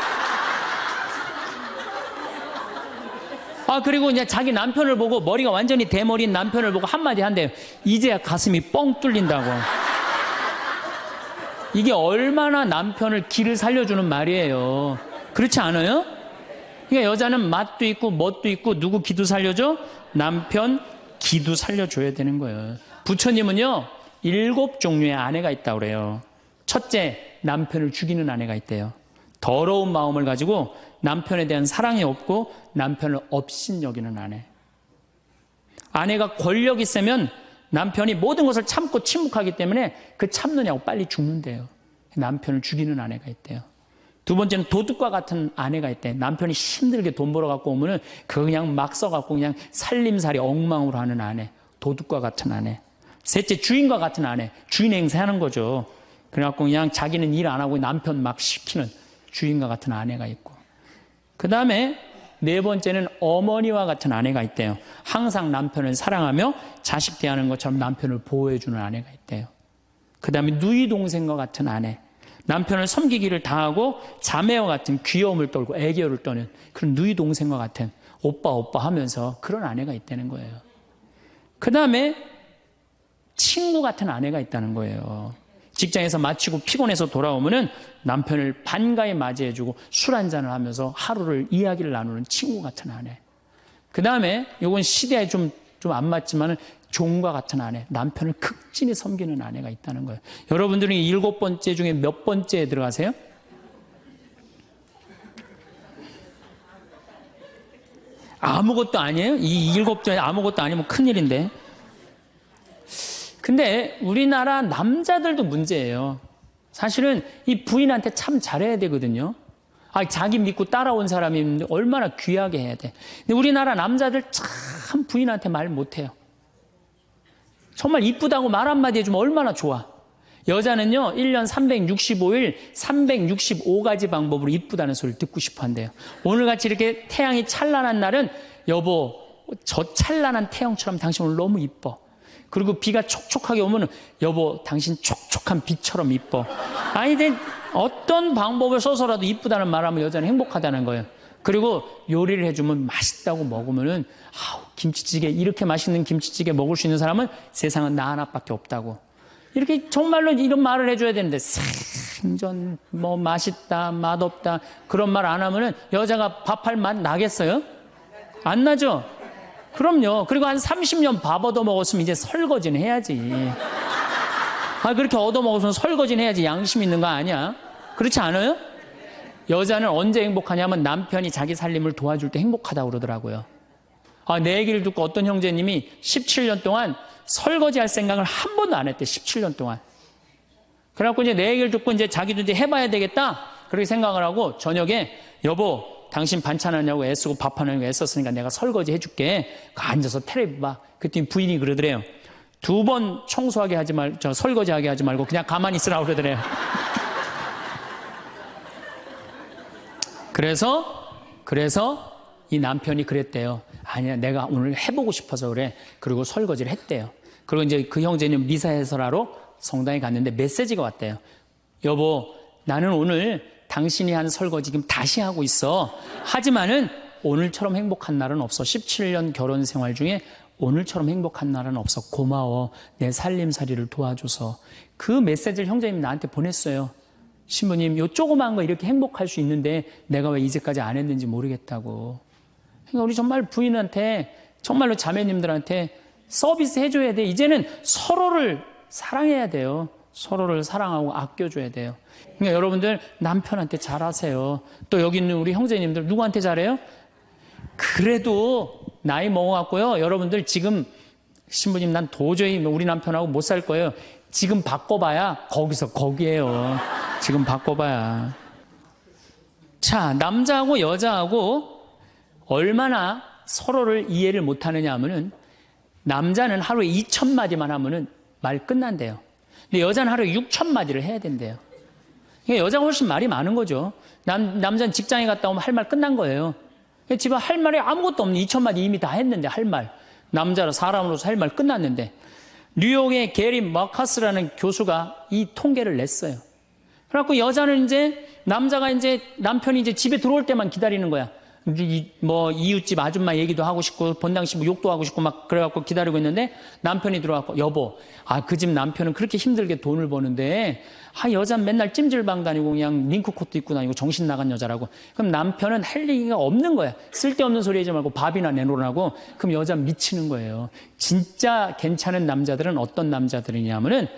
그리고 이제 자기 남편을 보고 머리가 완전히 대머리인 남편을 보고 한마디 한대요. 이제야 가슴이 뻥 뚫린다고. 이게 얼마나 남편을 기를 살려주는 말이에요. 그렇지 않아요? 그러니까 여자는 맛도 있고 멋도 있고 누구 기도 살려줘? 남편 기도 살려줘야 되는 거예요. 부처님은요 7종류의 아내가 있다고 그래요. 첫째, 남편을 죽이는 아내가 있대요. 더러운 마음을 가지고 남편에 대한 사랑이 없고 남편을 업신여기는 아내. 아내가 권력 있으면 남편이 모든 것을 참고 침묵하기 때문에 그 참느냐고 빨리 죽는데요. 남편을 죽이는 아내가 있대요. 두 번째는 도둑과 같은 아내가 있대. 남편이 힘들게 돈 벌어갖고 오면은 그거 그냥 막 써갖고 그냥 살림살이 엉망으로 하는 아내. 도둑과 같은 아내. 셋째, 주인과 같은 아내. 주인 행세하는 거죠. 그래갖고 그냥 자기는 일 안 하고 남편 막 시키는 주인과 같은 아내가 있고. 그 다음에 네 번째는 어머니와 같은 아내가 있대요. 항상 남편을 사랑하며 자식 대하는 것처럼 남편을 보호해주는 아내가 있대요. 그 다음에 누이 동생과 같은 아내. 남편을 섬기기를 다하고 자매와 같은 귀여움을 떨고 애교를 떠는 그런 누이 동생과 같은 오빠 하면서 그런 아내가 있다는 거예요. 그 다음에 친구 같은 아내가 있다는 거예요. 직장에서 마치고 피곤해서 돌아오면은 남편을 반가이 맞이해주고 술 한잔을 하면서 하루를 이야기를 나누는 친구 같은 아내. 그 다음에 이건 시대에 좀 안 맞지만은 종과 같은 아내, 남편을 극진히 섬기는 아내가 있다는 거예요. 여러분들은 이 7번째 중에 몇 번째에 들어가세요? 아무것도 아니에요? 이 7번째 아무것도 아니면 큰일인데. 근데 우리나라 남자들도 문제예요. 사실은 이 부인한테 참 잘해야 되거든요. 자기 믿고 따라온 사람이 얼마나 귀하게 해야 돼. 근데 우리나라 남자들 참 부인한테 말 못해요. 정말 이쁘다고 말 한마디 해주면 얼마나 좋아. 여자는요 1년 365일 365가지 방법으로 이쁘다는 소리를 듣고 싶어 한대요. 오늘같이 이렇게 태양이 찬란한 날은 여보 저 찬란한 태양처럼 당신 오늘 너무 이뻐. 그리고 비가 촉촉하게 오면 여보 당신 촉촉한 비처럼 이뻐. 근데 어떤 방법을 써서라도 이쁘다는 말하면 여자는 행복하다는 거예요. 그리고 요리를 해주면 맛있다고 먹으면은 김치찌개 이렇게 맛있는 김치찌개 먹을 수 있는 사람은 세상은 나 하나밖에 없다고. 이렇게 정말로 이런 말을 해줘야 되는데 생전 뭐 맛있다 맛없다 그런 말 안 하면은 여자가 밥할 맛 나겠어요? 안 나죠? 그럼요. 그리고 한 30년 밥 얻어먹었으면 이제 설거지는 해야지. 그렇게 얻어먹었으면 설거지는 해야지. 양심 있는 거 아니야? 그렇지 않아요? 여자는 언제 행복하냐면 남편이 자기 살림을 도와줄 때 행복하다고 그러더라고요. 내 얘기를 듣고 어떤 형제님이 17년 동안 설거지할 생각을 한 번도 안 했대. 17년 동안. 그래갖고 이제 내 얘기를 듣고 이제 자기도 이제 해봐야 되겠다. 그렇게 생각을 하고 저녁에 여보 당신 반찬하냐고 애쓰고 밥하냐고 애썼으니까 내가 설거지 해줄게. 앉아서 텔레비 봐. 그랬더니 부인이 그러더래요. 2번 청소하게 하지 설거지하게 하지 말고 그냥 가만히 있으라고 그러더래요. 그래서 이 남편이 그랬대요. 아니야, 내가 오늘 해보고 싶어서 그래. 그리고 설거지를 했대요. 그리고 이제 그 형제님 미사 해설하러 성당에 갔는데 메시지가 왔대요. 여보, 나는 오늘 당신이 한 설거지 지금 다시 하고 있어. 하지만은 오늘처럼 행복한 날은 없어. 17년 결혼 생활 중에 오늘처럼 행복한 날은 없어. 고마워. 내 살림살이를 도와줘서. 그 메시지를 형제님이 나한테 보냈어요. 신부님, 요 조그만 거 이렇게 행복할 수 있는데 내가 왜 이제까지 안 했는지 모르겠다고. 그러니까 우리 정말 부인한테, 정말로 자매님들한테 서비스 해줘야 돼. 이제는 서로를 사랑해야 돼요. 서로를 사랑하고 아껴줘야 돼요. 그러니까 여러분들 남편한테 잘하세요. 또 여기 있는 우리 형제님들 누구한테 잘해요? 그래도 나이 먹어갖고요. 여러분들 지금 신부님 난 도저히 우리 남편하고 못 살 거예요. 지금 바꿔봐야 거기서 거기에요. 지금 바꿔봐야. 자, 남자하고 여자하고 얼마나 서로를 이해를 못하느냐 하면은 남자는 하루에 2,000마디만 하면은 말 끝난대요. 근데 여자는 하루에 6,000마디를 해야 된대요. 그러니까 여자가 훨씬 말이 많은 거죠. 남자는 직장에 갔다 오면 할 말 끝난 거예요. 집에 할 말이 아무것도 없는 2,000마디 이미 다 했는데 할 말. 남자로 사람으로서 할 말 끝났는데. 뉴욕의 게리 머카스라는 교수가 이 통계를 냈어요. 그래갖고 여자는 남편이 이제 집에 들어올 때만 기다리는 거야. 뭐 이웃집 아줌마 얘기도 하고 싶고 본당시 뭐 욕도 하고 싶고 막 그래갖고 기다리고 있는데 남편이 들어와서 여보, 그 집 남편은 그렇게 힘들게 돈을 버는데 여자는 맨날 찜질방 다니고 그냥 링크코트 입고 다니고 정신 나간 여자라고. 그럼 남편은 할 얘기가 없는 거야. 쓸데없는 소리 하지 말고 밥이나 내놓으라고. 그럼 여자는 미치는 거예요. 진짜 괜찮은 남자들은 어떤 남자들이냐면은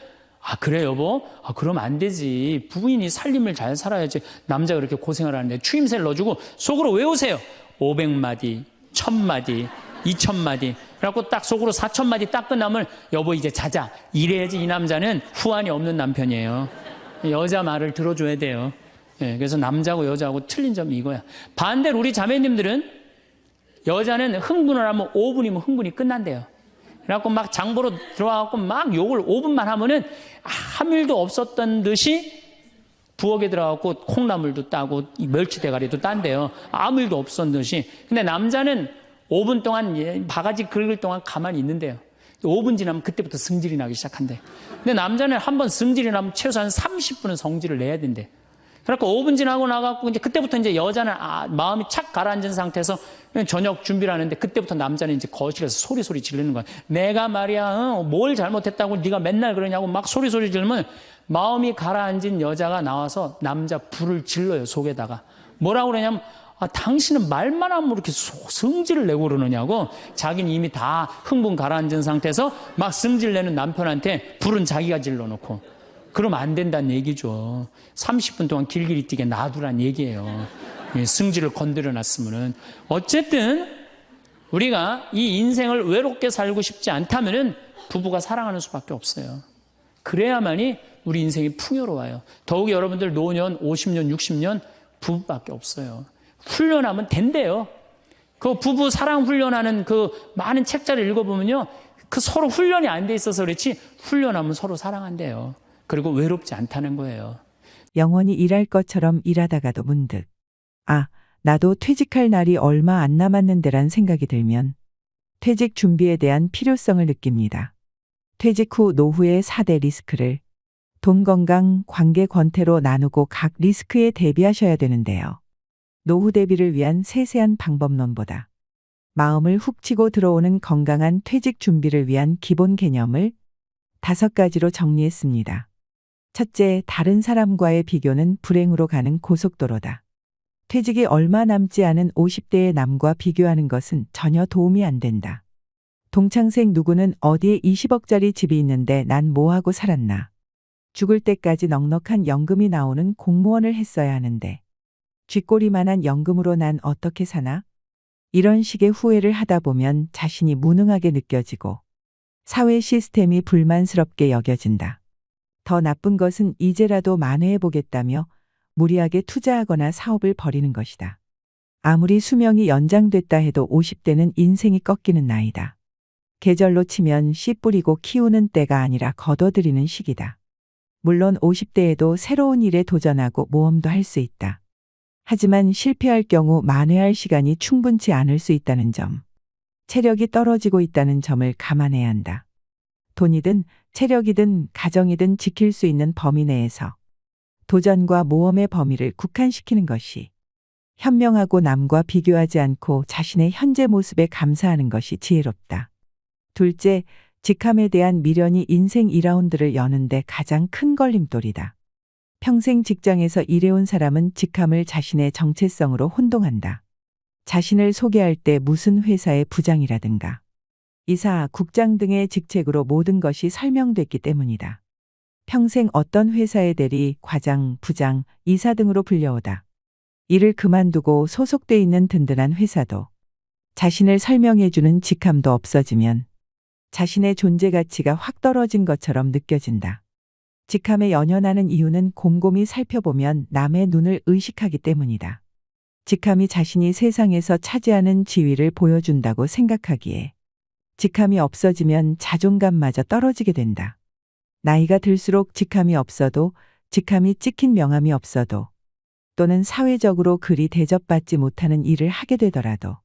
그래 여보? 그럼 안 되지. 부인이 살림을 잘 살아야지. 남자가 그렇게 고생을 하는데 추임새를 넣어주고 속으로 외우세요. 500마디, 1000마디, 2000마디. 그래갖고 딱 속으로 4000마디 딱 끝나면 여보 이제 자자. 이래야지 이 남자는 후환이 없는 남편이에요. 여자 말을 들어줘야 돼요. 그래서 남자하고 여자하고 틀린 점이 이거야. 반대로 우리 자매님들은 여자는 흥분을 하면 5분이면 흥분이 끝난대요. 그래갖고 막 장보러 들어와갖고 막 욕을 5분만 하면은 아무 일도 없었던 듯이 부엌에 들어가고 콩나물도 따고 이 멸치 대가리도 딴대요. 아무 일도 없었듯이. 근데 남자는 5분 동안 바가지 긁을 동안 가만히 있는데요. 5분 지나면 그때부터 승질이 나기 시작한대. 근데 남자는 한번 승질이 나면 최소한 30분은 성질을 내야 된대. 그래갖고 5분 지나고 나가고 이제 그때부터 이제 여자는 마음이 착 가라앉은 상태에서 저녁 준비를 하는데 그때부터 남자는 이제 거실에서 소리 지르는 거야. 내가 말이야 뭘 잘못했다고 네가 맨날 그러냐고 막 소리 지르면 마음이 가라앉은 여자가 나와서 남자 불을 질러요, 속에다가. 뭐라고 그러냐면 당신은 말만 하면 이렇게 성질을 내고 그러느냐고. 자기는 이미 다 흥분 가라앉은 상태에서 막 성질 내는 남편한테 불은 자기가 질러놓고. 그러면 안 된다는 얘기죠. 30분 동안 길길이 뛰게 놔두란 얘기예요. 승질을 건드려 놨으면은. 어쨌든 우리가 이 인생을 외롭게 살고 싶지 않다면은 부부가 사랑하는 수밖에 없어요. 그래야만이 우리 인생이 풍요로워요. 더욱이 여러분들 노년 50년, 60년 부부밖에 없어요. 훈련하면 된대요. 그 부부 사랑 훈련하는 그 많은 책자를 읽어보면요. 그 서로 훈련이 안 돼 있어서 그렇지 훈련하면 서로 사랑한대요. 그리고 외롭지 않다는 거예요. 영원히 일할 것처럼 일하다가도 문득 나도 퇴직할 날이 얼마 안 남았는데란 생각이 들면 퇴직 준비에 대한 필요성을 느낍니다. 퇴직 후 노후의 4대 리스크를 돈, 건강, 관계, 권태로 나누고 각 리스크에 대비하셔야 되는데요. 노후 대비를 위한 세세한 방법론보다 마음을 훅 치고 들어오는 건강한 퇴직 준비를 위한 기본 개념을 5가지로 정리했습니다. 첫째, 다른 사람과의 비교는 불행으로 가는 고속도로다. 퇴직이 얼마 남지 않은 50대의 남과 비교하는 것은 전혀 도움이 안 된다. 동창생 누구는 어디에 20억짜리 집이 있는데 난 뭐하고 살았나. 죽을 때까지 넉넉한 연금이 나오는 공무원을 했어야 하는데 쥐꼬리만한 연금으로 난 어떻게 사나? 이런 식의 후회를 하다 보면 자신이 무능하게 느껴지고 사회 시스템이 불만스럽게 여겨진다. 더 나쁜 것은 이제라도 만회해보겠다며 무리하게 투자하거나 사업을 벌이는 것이다. 아무리 수명이 연장됐다 해도 50대는 인생이 꺾이는 나이다. 계절로 치면 씨 뿌리고 키우는 때가 아니라 걷어들이는 시기다. 물론 50대에도 새로운 일에 도전하고 모험도 할 수 있다. 하지만 실패할 경우 만회할 시간이 충분치 않을 수 있다는 점, 체력이 떨어지고 있다는 점을 감안해야 한다. 돈이든 체력이든 가정이든 지킬 수 있는 범위 내에서 도전과 모험의 범위를 국한시키는 것이 현명하고 남과 비교하지 않고 자신의 현재 모습에 감사하는 것이 지혜롭다. 둘째, 직함에 대한 미련이 인생 2라운드를 여는데 가장 큰 걸림돌이다. 평생 직장에서 일해온 사람은 직함을 자신의 정체성으로 혼동한다. 자신을 소개할 때 무슨 회사의 부장이라든가 이사, 국장 등의 직책으로 모든 것이 설명됐기 때문이다. 평생 어떤 회사의 대리, 과장, 부장, 이사 등으로 불려오다. 일을 그만두고 소속돼 있는 든든한 회사도 자신을 설명해주는 직함도 없어지면 자신의 존재 가치가 확 떨어진 것처럼 느껴진다. 직함에 연연하는 이유는 곰곰이 살펴보면 남의 눈을 의식하기 때문이다. 직함이 자신이 세상에서 차지하는 지위를 보여준다고 생각하기에 직함이 없어지면 자존감마저 떨어지게 된다. 나이가 들수록 직함이 없어도, 직함이 찍힌 명함이 없어도, 또는 사회적으로 그리 대접받지 못하는 일을 하게 되더라도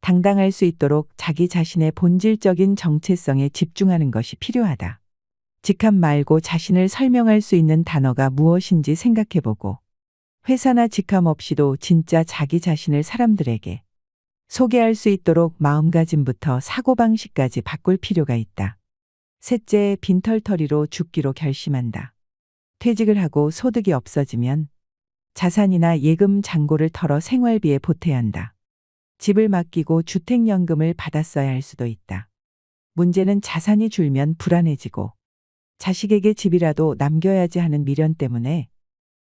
당당할 수 있도록 자기 자신의 본질적인 정체성에 집중하는 것이 필요하다. 직함 말고 자신을 설명할 수 있는 단어가 무엇인지 생각해보고 회사나 직함 없이도 진짜 자기 자신을 사람들에게 소개할 수 있도록 마음가짐부터 사고방식까지 바꿀 필요가 있다. 셋째, 빈털터리로 죽기로 결심한다. 퇴직을 하고 소득이 없어지면 자산이나 예금 잔고를 털어 생활비에 보태야 한다. 집을 맡기고 주택연금을 받았어야 할 수도 있다. 문제는 자산이 줄면 불안해지고 자식에게 집이라도 남겨야지 하는 미련 때문에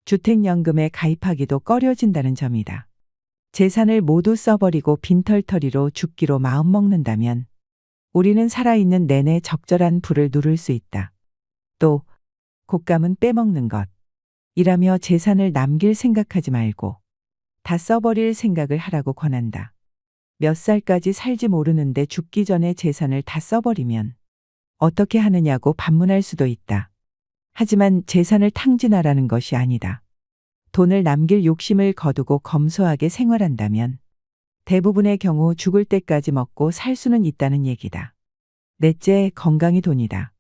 주택연금에 가입하기도 꺼려진다는 점이다. 재산을 모두 써버리고 빈털터리로 죽기로 마음먹는다면 우리는 살아있는 내내 적절한 불을 누를 수 있다. 또 곶감은 빼먹는 것. 이라며 재산을 남길 생각하지 말고 다 써버릴 생각을 하라고 권한다. 몇 살까지 살지 모르는데 죽기 전에 재산을 다 써버리면 어떻게 하느냐고 반문할 수도 있다. 하지만 재산을 탕진하라는 것이 아니다. 돈을 남길 욕심을 거두고 검소하게 생활한다면 대부분의 경우 죽을 때까지 먹고 살 수는 있다는 얘기다. 넷째, 건강이 돈이다.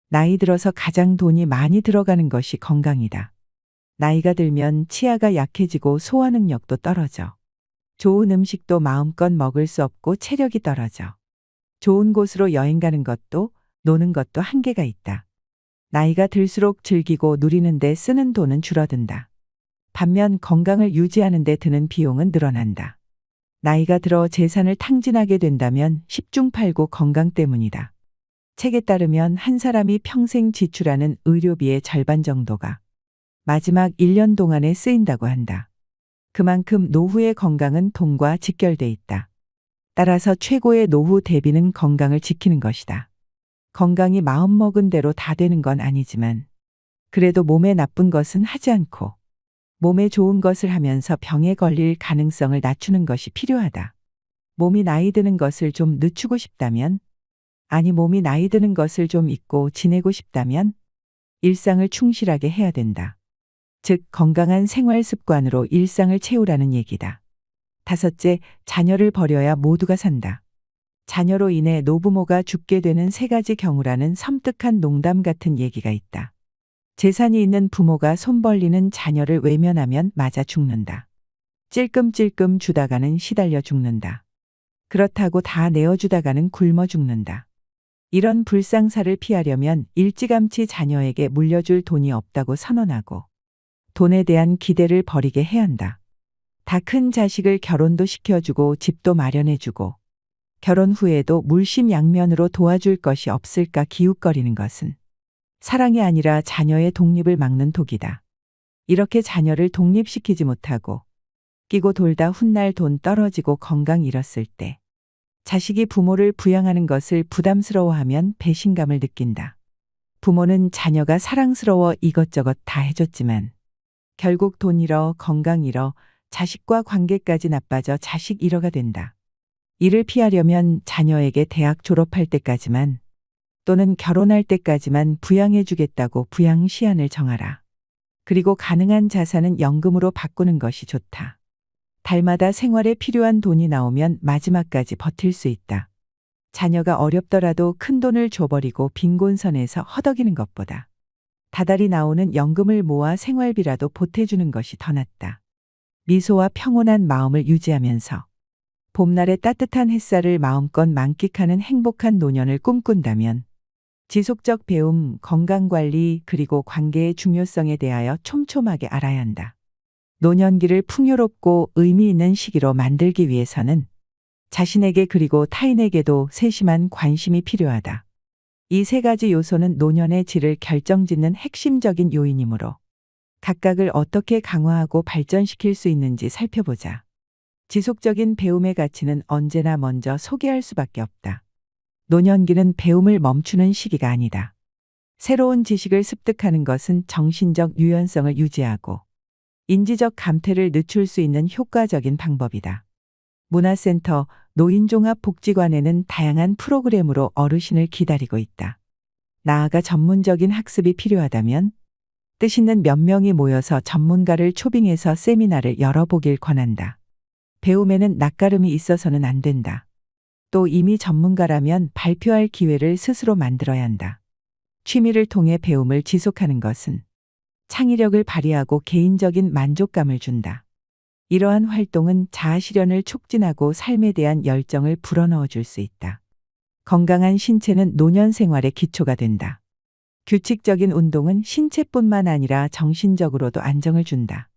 나이 들어서 가장 돈이 많이 들어가는 것이 건강이다. 나이가 들면 치아가 약해지고 소화 능력도 떨어져. 좋은 음식도 마음껏 먹을 수 없고 체력이 떨어져. 좋은 곳으로 여행 가는 것도 노는 것도 한계가 있다. 나이가 들수록 즐기고 누리는데 쓰는 돈은 줄어든다. 반면 건강을 유지하는 데 드는 비용은 늘어난다. 나이가 들어 재산을 탕진하게 된다면 10중 8구 건강 때문이다. 책에 따르면 한 사람이 평생 지출하는 의료비의 절반 정도가 마지막 1년 동안에 쓰인다고 한다. 그만큼 노후의 건강은 돈과 직결돼 있다. 따라서 최고의 노후 대비는 건강을 지키는 것이다. 건강이 마음먹은 대로 다 되는 건 아니지만 그래도 몸에 나쁜 것은 하지 않고 몸에 좋은 것을 하면서 병에 걸릴 가능성을 낮추는 것이 필요하다. 몸이 나이 드는 것을 좀 늦추고 싶다면, 아니 몸이 나이 드는 것을 좀 잊고 지내고 싶다면 일상을 충실하게 해야 된다. 즉 건강한 생활 습관으로 일상을 채우라는 얘기다. 다섯째, 자녀를 버려야 모두가 산다. 자녀로 인해 노부모가 죽게 되는 세 가지 경우라는 섬뜩한 농담 같은 얘기가 있다. 재산이 있는 부모가 손 벌리는 자녀를 외면하면 맞아 죽는다. 찔끔찔끔 주다가는 시달려 죽는다. 그렇다고 다 내어주다가는 굶어 죽는다. 이런 불상사를 피하려면 일찌감치 자녀에게 물려줄 돈이 없다고 선언하고 돈에 대한 기대를 버리게 해야 한다. 다 큰 자식을 결혼도 시켜주고 집도 마련해주고 결혼 후에도 물심양면으로 도와줄 것이 없을까 기웃거리는 것은 사랑이 아니라 자녀의 독립을 막는 독이다. 이렇게 자녀를 독립시키지 못하고 끼고 돌다 훗날 돈 떨어지고 건강 잃었을 때 자식이 부모를 부양하는 것을 부담스러워하면 배신감을 느낀다. 부모는 자녀가 사랑스러워 이것저것 다 해줬지만 결국 돈 잃어 건강 잃어 자식과 관계까지 나빠져 자식 잃어가 된다. 이를 피하려면 자녀에게 대학 졸업할 때까지만 또는 결혼할 때까지만 부양해주겠다고 부양 시한을 정하라. 그리고 가능한 자산은 연금으로 바꾸는 것이 좋다. 달마다 생활에 필요한 돈이 나오면 마지막까지 버틸 수 있다. 자녀가 어렵더라도 큰 돈을 줘버리고 빈곤선에서 허덕이는 것보다 다달이 나오는 연금을 모아 생활비라도 보태주는 것이 더 낫다. 미소와 평온한 마음을 유지하면서 봄날의 따뜻한 햇살을 마음껏 만끽하는 행복한 노년을 꿈꾼다면 지속적 배움, 건강관리 그리고 관계의 중요성에 대하여 촘촘하게 알아야 한다. 노년기를 풍요롭고 의미 있는 시기로 만들기 위해서는 자신에게 그리고 타인에게도 세심한 관심이 필요하다. 이 세 가지 요소는 노년의 질을 결정짓는 핵심적인 요인이므로 각각을 어떻게 강화하고 발전시킬 수 있는지 살펴보자. 지속적인 배움의 가치는 언제나 먼저 소개할 수밖에 없다. 노년기는 배움을 멈추는 시기가 아니다. 새로운 지식을 습득하는 것은 정신적 유연성을 유지하고 인지적 감퇴를 늦출 수 있는 효과적인 방법이다. 문화센터, 노인종합복지관에는 다양한 프로그램으로 어르신을 기다리고 있다. 나아가 전문적인 학습이 필요하다면 뜻있는 몇 명이 모여서 전문가를 초빙해서 세미나를 열어보길 권한다. 배움에는 낯가름이 있어서는 안 된다. 또 이미 전문가라면 발표할 기회를 스스로 만들어야 한다. 취미를 통해 배움을 지속하는 것은 창의력을 발휘하고 개인적인 만족감을 준다. 이러한 활동은 자아실현을 촉진하고 삶에 대한 열정을 불어넣어 줄 수 있다. 건강한 신체는 노년 생활의 기초가 된다. 규칙적인 운동은 신체뿐만 아니라 정신적으로도 안정을 준다.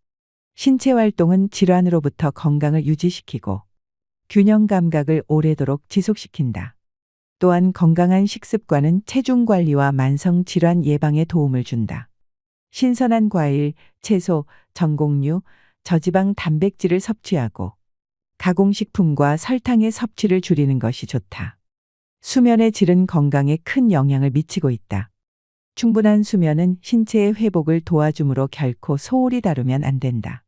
신체 활동은 질환으로부터 건강을 유지시키고 균형 감각을 오래도록 지속시킨다. 또한 건강한 식습관은 체중 관리와 만성 질환 예방에 도움을 준다. 신선한 과일, 채소, 전곡류, 저지방 단백질을 섭취하고 가공식품과 설탕의 섭취를 줄이는 것이 좋다. 수면의 질은 건강에 큰 영향을 미치고 있다. 충분한 수면은 신체의 회복을 도와주므로 결코 소홀히 다루면 안 된다.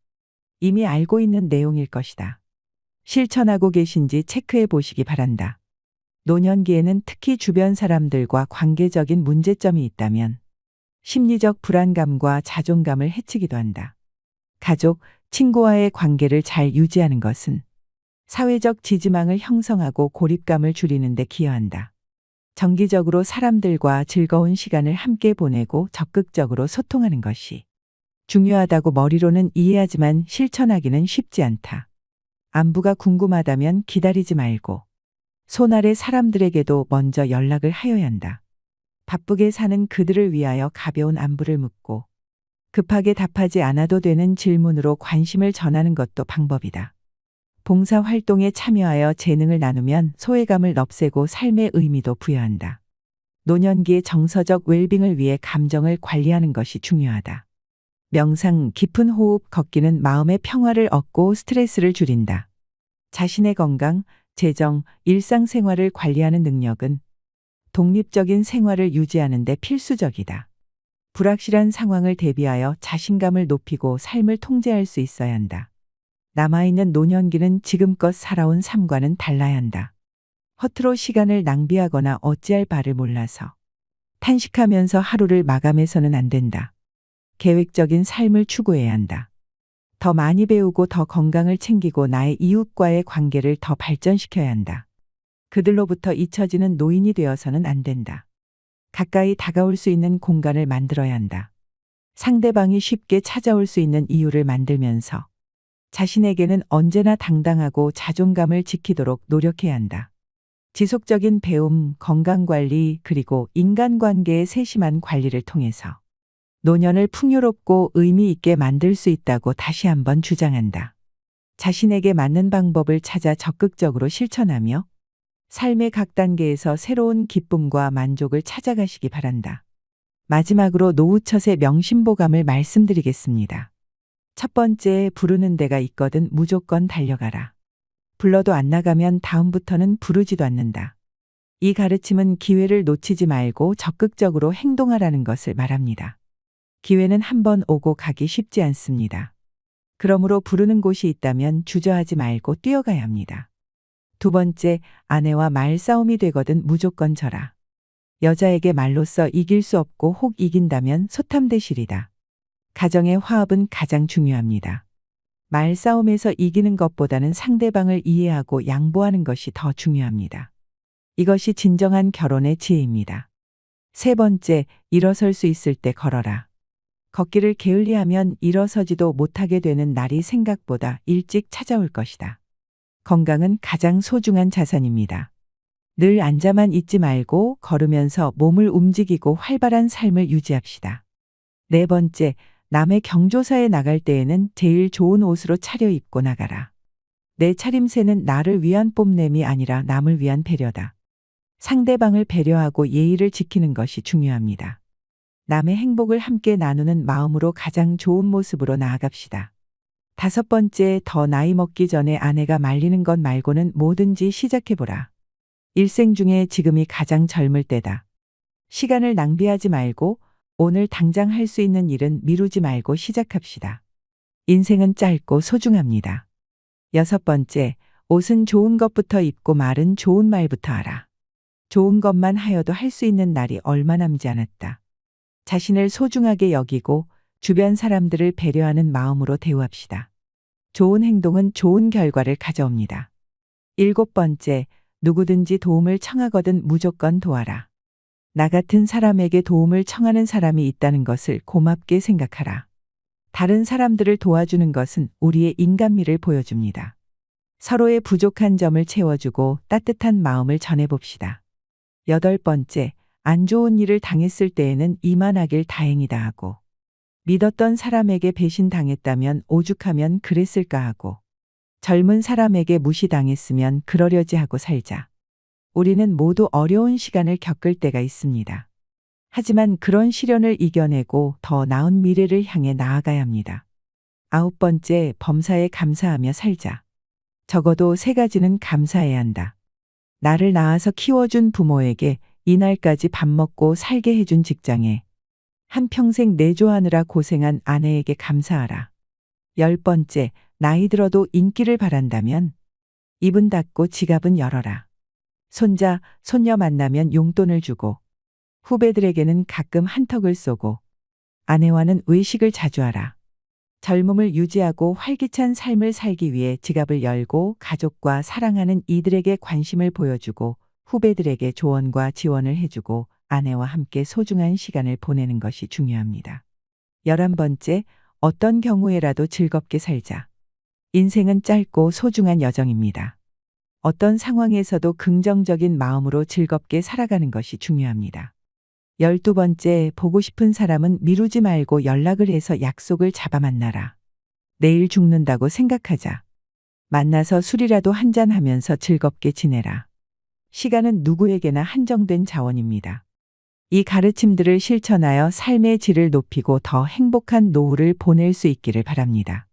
이미 알고 있는 내용일 것이다. 실천하고 계신지 체크해 보시기 바란다. 노년기에는 특히 주변 사람들과 관계적인 문제점이 있다면 심리적 불안감과 자존감을 해치기도 한다. 가족, 친구와의 관계를 잘 유지하는 것은 사회적 지지망을 형성하고 고립감을 줄이는 데 기여한다. 정기적으로 사람들과 즐거운 시간을 함께 보내고 적극적으로 소통하는 것이 중요하다고 머리로는 이해하지만 실천하기는 쉽지 않다. 안부가 궁금하다면 기다리지 말고 손 아래 사람들에게도 먼저 연락을 하여야 한다. 바쁘게 사는 그들을 위하여 가벼운 안부를 묻고 급하게 답하지 않아도 되는 질문으로 관심을 전하는 것도 방법이다. 봉사활동에 참여하여 재능을 나누면 소외감을 없애고 삶의 의미도 부여한다. 노년기의 정서적 웰빙을 위해 감정을 관리하는 것이 중요하다. 명상, 깊은 호흡, 걷기는 마음의 평화를 얻고 스트레스를 줄인다. 자신의 건강, 재정, 일상생활을 관리하는 능력은 독립적인 생활을 유지하는 데 필수적이다. 불확실한 상황을 대비하여 자신감을 높이고 삶을 통제할 수 있어야 한다. 남아있는 노년기는 지금껏 살아온 삶과는 달라야 한다. 허투루 시간을 낭비하거나 어찌할 바를 몰라서 탄식하면서 하루를 마감해서는 안 된다. 계획적인 삶을 추구해야 한다. 더 많이 배우고 더 건강을 챙기고 나의 이웃과의 관계를 더 발전시켜야 한다. 그들로부터 잊혀지는 노인이 되어서는 안 된다. 가까이 다가올 수 있는 공간을 만들어야 한다. 상대방이 쉽게 찾아올 수 있는 이유를 만들면서 자신에게는 언제나 당당하고 자존감을 지키도록 노력해야 한다. 지속적인 배움, 건강관리, 그리고 인간관계의 세심한 관리를 통해서 노년을 풍요롭고 의미 있게 만들 수 있다고 다시 한번 주장한다. 자신에게 맞는 방법을 찾아 적극적으로 실천하며 삶의 각 단계에서 새로운 기쁨과 만족을 찾아가시기 바란다. 마지막으로 노후처세 명심보감을 말씀드리겠습니다. 첫 번째, 부르는 데가 있거든 무조건 달려가라. 불러도 안 나가면 다음부터는 부르지도 않는다. 이 가르침은 기회를 놓치지 말고 적극적으로 행동하라는 것을 말합니다. 기회는 한 번 오고 가기 쉽지 않습니다. 그러므로 부르는 곳이 있다면 주저하지 말고 뛰어가야 합니다. 두 번째, 아내와 말싸움이 되거든 무조건 져라. 여자에게 말로써 이길 수 없고 혹 이긴다면 소탐대실이다. 가정의 화합은 가장 중요합니다. 말싸움에서 이기는 것보다는 상대방을 이해하고 양보하는 것이 더 중요합니다. 이것이 진정한 결혼의 지혜입니다. 세 번째, 일어설 수 있을 때 걸어라. 걷기를 게을리하면 일어서지도 못하게 되는 날이 생각보다 일찍 찾아올 것이다. 건강은 가장 소중한 자산입니다. 늘 앉아만 있지 말고 걸으면서 몸을 움직이고 활발한 삶을 유지합시다. 네 번째, 남의 경조사에 나갈 때에는 제일 좋은 옷으로 차려입고 나가라. 내 차림새는 나를 위한 뽐냄이 아니라 남을 위한 배려다. 상대방을 배려하고 예의를 지키는 것이 중요합니다. 남의 행복을 함께 나누는 마음으로 가장 좋은 모습으로 나아갑시다. 다섯 번째, 더 나이 먹기 전에 아내가 말리는 것 말고는 뭐든지 시작해보라. 일생 중에 지금이 가장 젊을 때다. 시간을 낭비하지 말고 오늘 당장 할 수 있는 일은 미루지 말고 시작합시다. 인생은 짧고 소중합니다. 여섯 번째, 옷은 좋은 것부터 입고 말은 좋은 말부터 하라. 좋은 것만 하여도 할 수 있는 날이 얼마 남지 않았다. 자신을 소중하게 여기고 주변 사람들을 배려하는 마음으로 대우합시다. 좋은 행동은 좋은 결과를 가져옵니다. 일곱 번째, 누구든지 도움을 청하거든 무조건 도와라. 나 같은 사람에게 도움을 청하는 사람이 있다는 것을 고맙게 생각하라. 다른 사람들을 도와주는 것은 우리의 인간미를 보여줍니다. 서로의 부족한 점을 채워주고 따뜻한 마음을 전해봅시다. 여덟 번째, 안 좋은 일을 당했을 때에는 이만하길 다행이다 하고, 믿었던 사람에게 배신당했다면 오죽하면 그랬을까 하고, 젊은 사람에게 무시당했으면 그러려지 하고 살자. 우리는 모두 어려운 시간을 겪을 때가 있습니다. 하지만 그런 시련을 이겨내고 더 나은 미래를 향해 나아가야 합니다. 아홉 번째, 범사에 감사하며 살자. 적어도 세 가지는 감사해야 한다. 나를 낳아서 키워준 부모에게, 이날까지 밥 먹고 살게 해준 직장에, 한평생 내조하느라 고생한 아내에게 감사하라. 열 번째, 나이 들어도 인기를 바란다면 입은 닫고 지갑은 열어라. 손자, 손녀 만나면 용돈을 주고, 후배들에게는 가끔 한턱을 쏘고, 아내와는 외식을 자주 하라. 젊음을 유지하고 활기찬 삶을 살기 위해 지갑을 열고 가족과 사랑하는 이들에게 관심을 보여주고 후배들에게 조언과 지원을 해주고 아내와 함께 소중한 시간을 보내는 것이 중요합니다. 11번째, 어떤 경우에라도 즐겁게 살자. 인생은 짧고 소중한 여정입니다. 어떤 상황에서도 긍정적인 마음으로 즐겁게 살아가는 것이 중요합니다. 12번째, 보고 싶은 사람은 미루지 말고 연락을 해서 약속을 잡아 만나라. 내일 죽는다고 생각하자. 만나서 술이라도 한잔하면서 즐겁게 지내라. 시간은 누구에게나 한정된 자원입니다. 이 가르침들을 실천하여 삶의 질을 높이고 더 행복한 노후를 보낼 수 있기를 바랍니다.